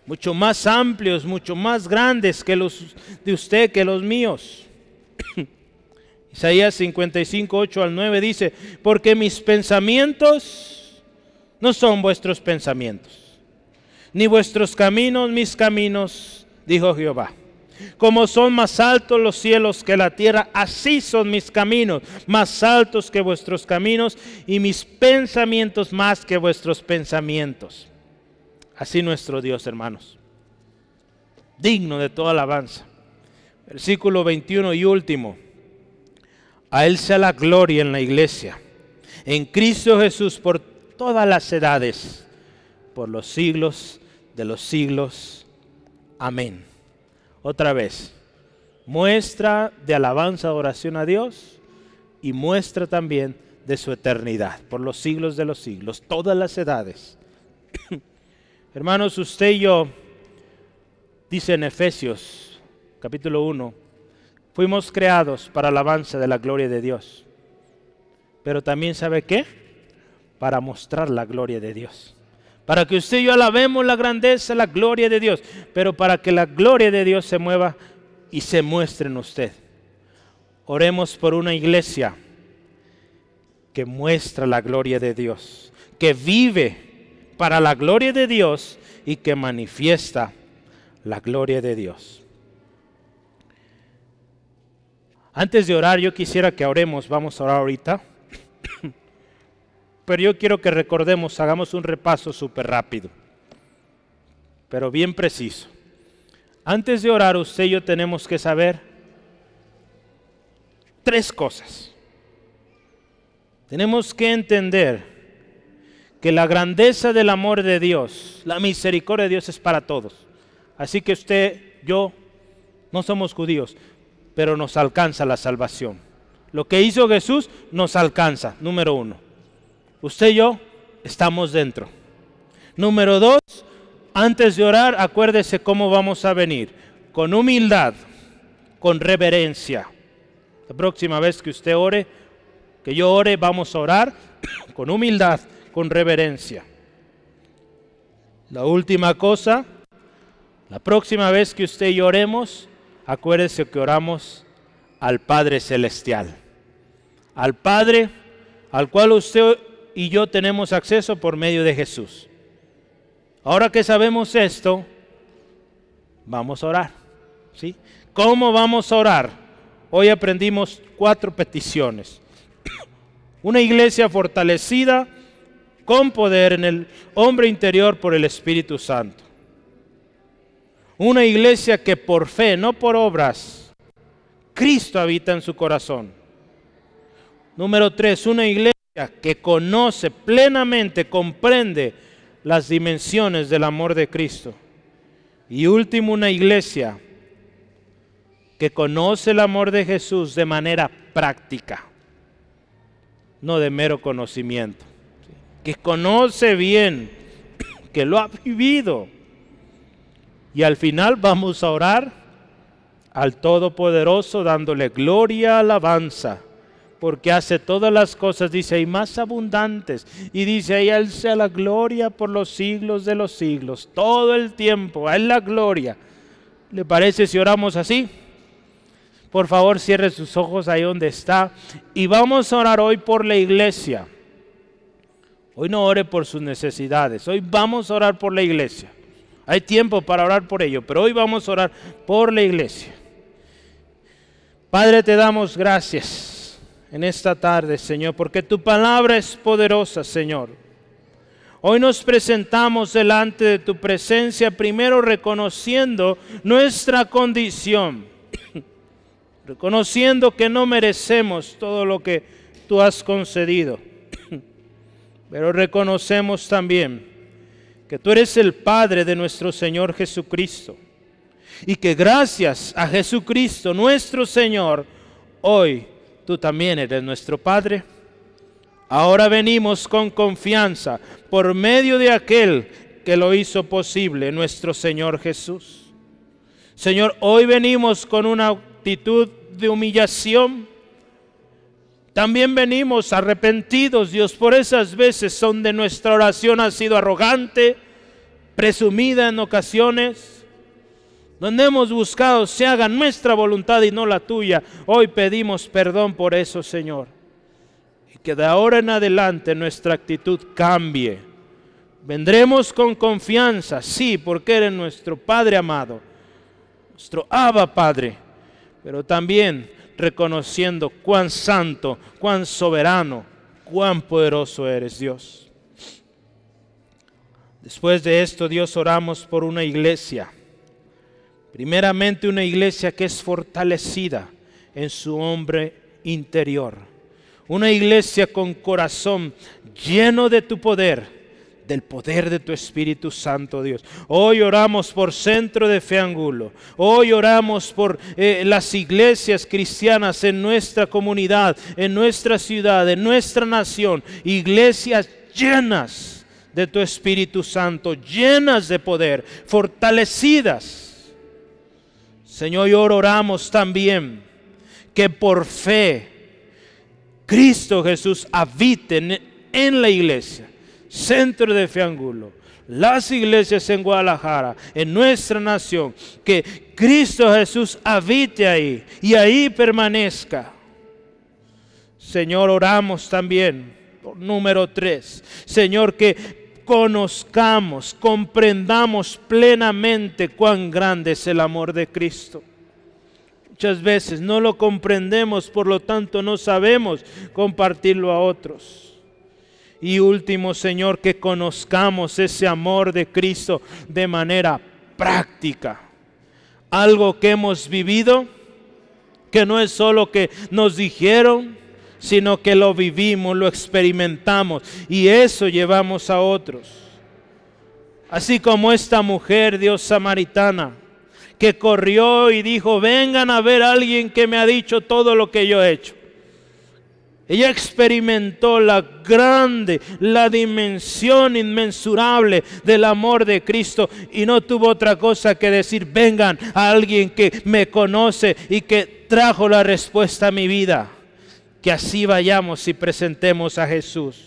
mucho más amplios, mucho más grandes que los de usted, que los míos. Isaías 55, 8 al 9 dice: porque mis pensamientos no son vuestros pensamientos, ni vuestros caminos mis caminos, dijo Jehová. Como son más altos los cielos que la tierra, así son mis caminos, más altos que vuestros caminos, y mis pensamientos más que vuestros pensamientos. Así nuestro Dios, hermanos, digno de toda alabanza. Versículo 21 y último: a Él sea la gloria en la iglesia, en Cristo Jesús, por todas las edades, por los siglos de los siglos. Amén. Otra vez, muestra de alabanza, oración a Dios, y muestra también de su eternidad, por los siglos de los siglos, todas las edades. Hermanos, usted y yo, dice en Efesios capítulo 1, fuimos creados para alabanza de la gloria de Dios. Pero también, ¿sabe qué? Para mostrar la gloria de Dios. Para que usted y yo alabemos la grandeza, la gloria de Dios. Pero para que la gloria de Dios se mueva y se muestre en usted. Oremos por una iglesia que muestra la gloria de Dios, que vive para la gloria de Dios y que manifiesta la gloria de Dios. Antes de orar, yo quisiera que oremos. Vamos a orar ahorita. Pero yo quiero que recordemos, hagamos un repaso súper rápido, pero bien preciso. Antes de orar, usted y yo tenemos que saber 3 cosas. Tenemos que entender que la grandeza del amor de Dios, la misericordia de Dios es para todos. Así que usted, yo, no somos judíos, pero nos alcanza la salvación. Lo que hizo Jesús nos alcanza, número 1. Usted y yo estamos dentro. Número 2, antes de orar, acuérdese cómo vamos a venir. Con humildad, con reverencia. La próxima vez que usted ore, que yo ore, vamos a orar con humildad, con reverencia. La última cosa, la próxima vez que usted y yo oremos, acuérdese que oramos al Padre Celestial. Al Padre al cual usted y yo tenemos acceso por medio de Jesús. Ahora que sabemos esto, vamos a orar, ¿sí? ¿Cómo vamos a orar? Hoy aprendimos 4 peticiones. Una iglesia fortalecida con poder en el hombre interior por el Espíritu Santo. Una iglesia que por fe, no por obras, Cristo habita en su corazón. Número 3, una iglesia que conoce plenamente, comprende las dimensiones del amor de Cristo. Y último, una iglesia que conoce el amor de Jesús de manera práctica, no de mero conocimiento, que conoce bien, que lo ha vivido. Y al final vamos a orar al Todopoderoso dándole gloria, alabanza, porque hace todas las cosas, dice, y más abundantes. Y dice, ahí a Él sea la gloria por los siglos de los siglos, todo el tiempo, a Él la gloria. ¿Le parece si oramos así? Por favor, cierre sus ojos ahí donde está. Y vamos a orar hoy por la iglesia. Hoy no ore por sus necesidades, hoy vamos a orar por la iglesia. Hay tiempo para orar por ello, pero hoy vamos a orar por la iglesia. Padre, te damos gracias en esta tarde, Señor, porque tu palabra es poderosa, Señor. Hoy nos presentamos delante de tu presencia, primero reconociendo nuestra condición, reconociendo que no merecemos todo lo que tú has concedido, pero reconocemos también que tú eres el Padre de nuestro Señor Jesucristo y que gracias a Jesucristo, nuestro Señor, hoy tú también eres nuestro Padre. Ahora venimos con confianza por medio de aquel que lo hizo posible, nuestro Señor Jesús. Señor, hoy venimos con una actitud de humillación. También venimos arrepentidos, Dios, por esas veces donde nuestra oración ha sido arrogante, presumida en ocasiones, donde hemos buscado se haga nuestra voluntad y no la tuya. Hoy pedimos perdón por eso, Señor. Y que de ahora en adelante nuestra actitud cambie. Vendremos con confianza, sí, porque eres nuestro Padre amado, nuestro Abba Padre, pero también reconociendo cuán santo, cuán soberano, cuán poderoso eres, Dios. Después de esto, Dios, oramos por una iglesia. Primeramente, una iglesia que es fortalecida en su hombre interior. Una iglesia con corazón lleno de tu poder, del poder de tu Espíritu Santo, Dios. Hoy oramos por Centro de Fe Angulo. Hoy oramos por las iglesias cristianas en nuestra comunidad, en nuestra ciudad, en nuestra nación. Iglesias llenas de tu Espíritu Santo, llenas de poder, fortalecidas. Señor, y oramos también que por fe Cristo Jesús habite en la iglesia, Centro de Fe Angulo, las iglesias en Guadalajara, en nuestra nación, que Cristo Jesús habite ahí y ahí permanezca. Señor, oramos también por número 3, Señor, que conozcamos, comprendamos plenamente cuán grande es el amor de Cristo. Muchas veces no lo comprendemos, por lo tanto no sabemos compartirlo a otros. Y último, Señor, que conozcamos ese amor de Cristo de manera práctica. Algo que hemos vivido, que no es solo que nos dijeron, sino que lo vivimos, lo experimentamos y eso llevamos a otros. Así como esta mujer, Dios, samaritana, que corrió y dijo, vengan a ver a alguien que me ha dicho todo lo que yo he hecho. Ella experimentó la dimensión inmensurable del amor de Cristo y no tuvo otra cosa que decir, vengan a alguien que me conoce y que trajo la respuesta a mi vida. Que así vayamos y presentemos a Jesús.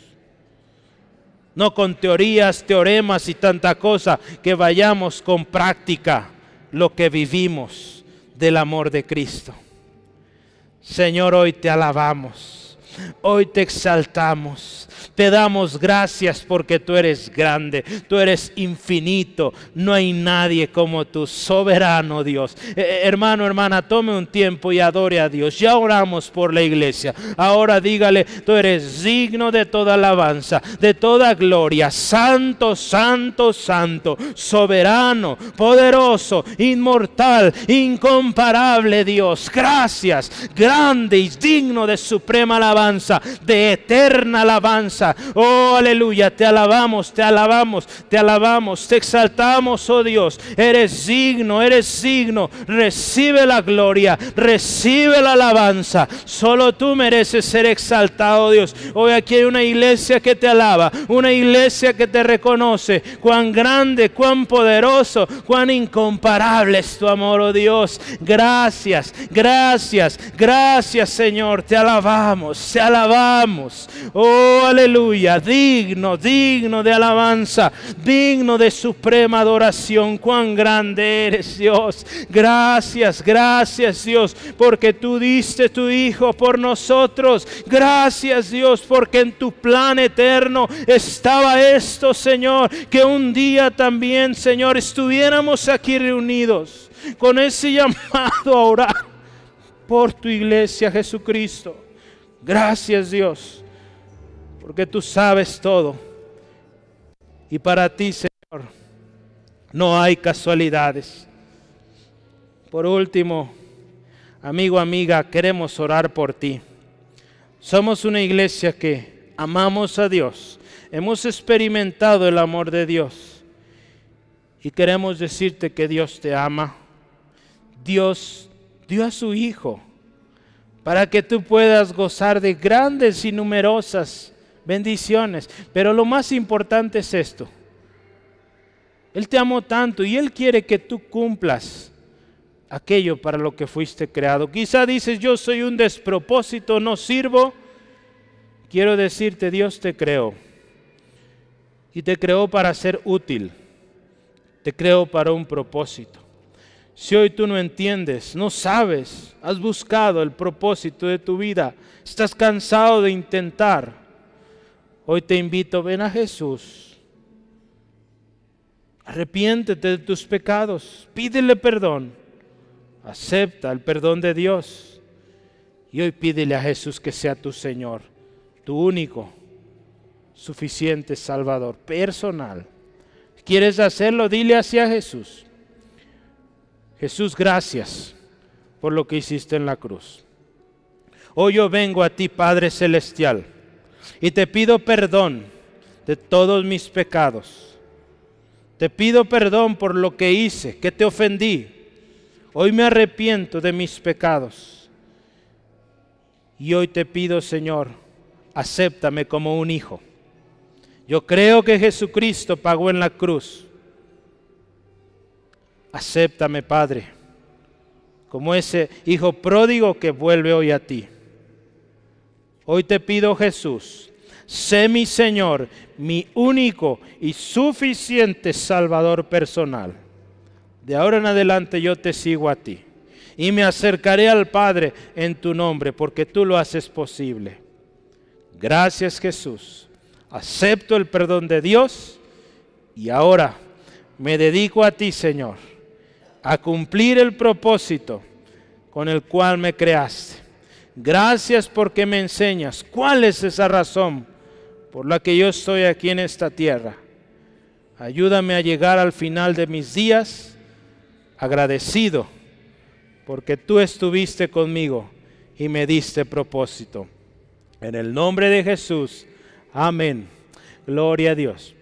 No con teorías, teoremas y tanta cosa, que vayamos con práctica lo que vivimos del amor de Cristo. Señor, hoy te alabamos, hoy te exaltamos. Te damos gracias porque tú eres grande, tú eres infinito, no hay nadie como tú, soberano Dios. Hermano, hermana, tome un tiempo y adore a Dios. Ya oramos por la iglesia, ahora dígale, tú eres digno de toda alabanza, de toda gloria, santo, santo, santo, soberano, poderoso, inmortal, incomparable Dios. Gracias, grande y digno de suprema alabanza, de eterna alabanza. Oh, aleluya, te alabamos, te alabamos, te alabamos, te exaltamos, oh Dios. Eres digno, recibe la gloria, recibe la alabanza. Solo tú mereces ser exaltado, Dios. Hoy aquí hay una iglesia que te alaba, una iglesia que te reconoce cuán grande, cuán poderoso, cuán incomparable es tu amor, oh Dios. Gracias, gracias, gracias, Señor, te alabamos, te alabamos. Oh, aleluya, digno, digno de alabanza, digno de suprema adoración. Cuán grande eres, Dios. Gracias, gracias, Dios, porque tú diste tu Hijo por nosotros. Gracias, Dios, porque en tu plan eterno estaba esto, Señor, que un día también, Señor, estuviéramos aquí reunidos con ese llamado a orar por tu iglesia, Jesucristo. Gracias, Dios, porque tú sabes todo. Y para ti, Señor, no hay casualidades. Por último, amigo, amiga, queremos orar por ti. Somos una iglesia que amamos a Dios. Hemos experimentado el amor de Dios. Y queremos decirte que Dios te ama. Dios dio a su Hijo para que tú puedas gozar de grandes y numerosas bendiciones. Pero lo más importante es esto. Él te amó tanto y Él quiere que tú cumplas aquello para lo que fuiste creado. Quizá dices, yo soy un despropósito, no sirvo. Quiero decirte, Dios te creó. Y te creó para ser útil. Te creó para un propósito. Si hoy tú no entiendes, no sabes, has buscado el propósito de tu vida, estás cansado de intentar, hoy te invito, ven a Jesús. Arrepiéntete de tus pecados, pídele perdón, acepta el perdón de Dios y hoy pídele a Jesús que sea tu Señor, tu único, suficiente Salvador personal. ¿Quieres hacerlo? Dile así a Jesús: Jesús, gracias por lo que hiciste en la cruz. Hoy yo vengo a ti, Padre Celestial, y te pido perdón de todos mis pecados. Te pido perdón por lo que hice, que te ofendí. Hoy me arrepiento de mis pecados. Y hoy te pido, Señor, acéptame como un hijo. Yo creo que Jesucristo pagó en la cruz. Acéptame, Padre, como ese hijo pródigo que vuelve hoy a ti. Hoy te pido, Jesús, sé mi Señor, mi único y suficiente Salvador personal. De ahora en adelante yo te sigo a ti y me acercaré al Padre en tu nombre, porque tú lo haces posible. Gracias, Jesús. Acepto el perdón de Dios y ahora me dedico a ti, Señor, a cumplir el propósito con el cual me creaste. Gracias porque me enseñas cuál es esa razón por la que yo estoy aquí en esta tierra. Ayúdame a llegar al final de mis días agradecido porque tú estuviste conmigo y me diste propósito. En el nombre de Jesús, amén. Gloria a Dios.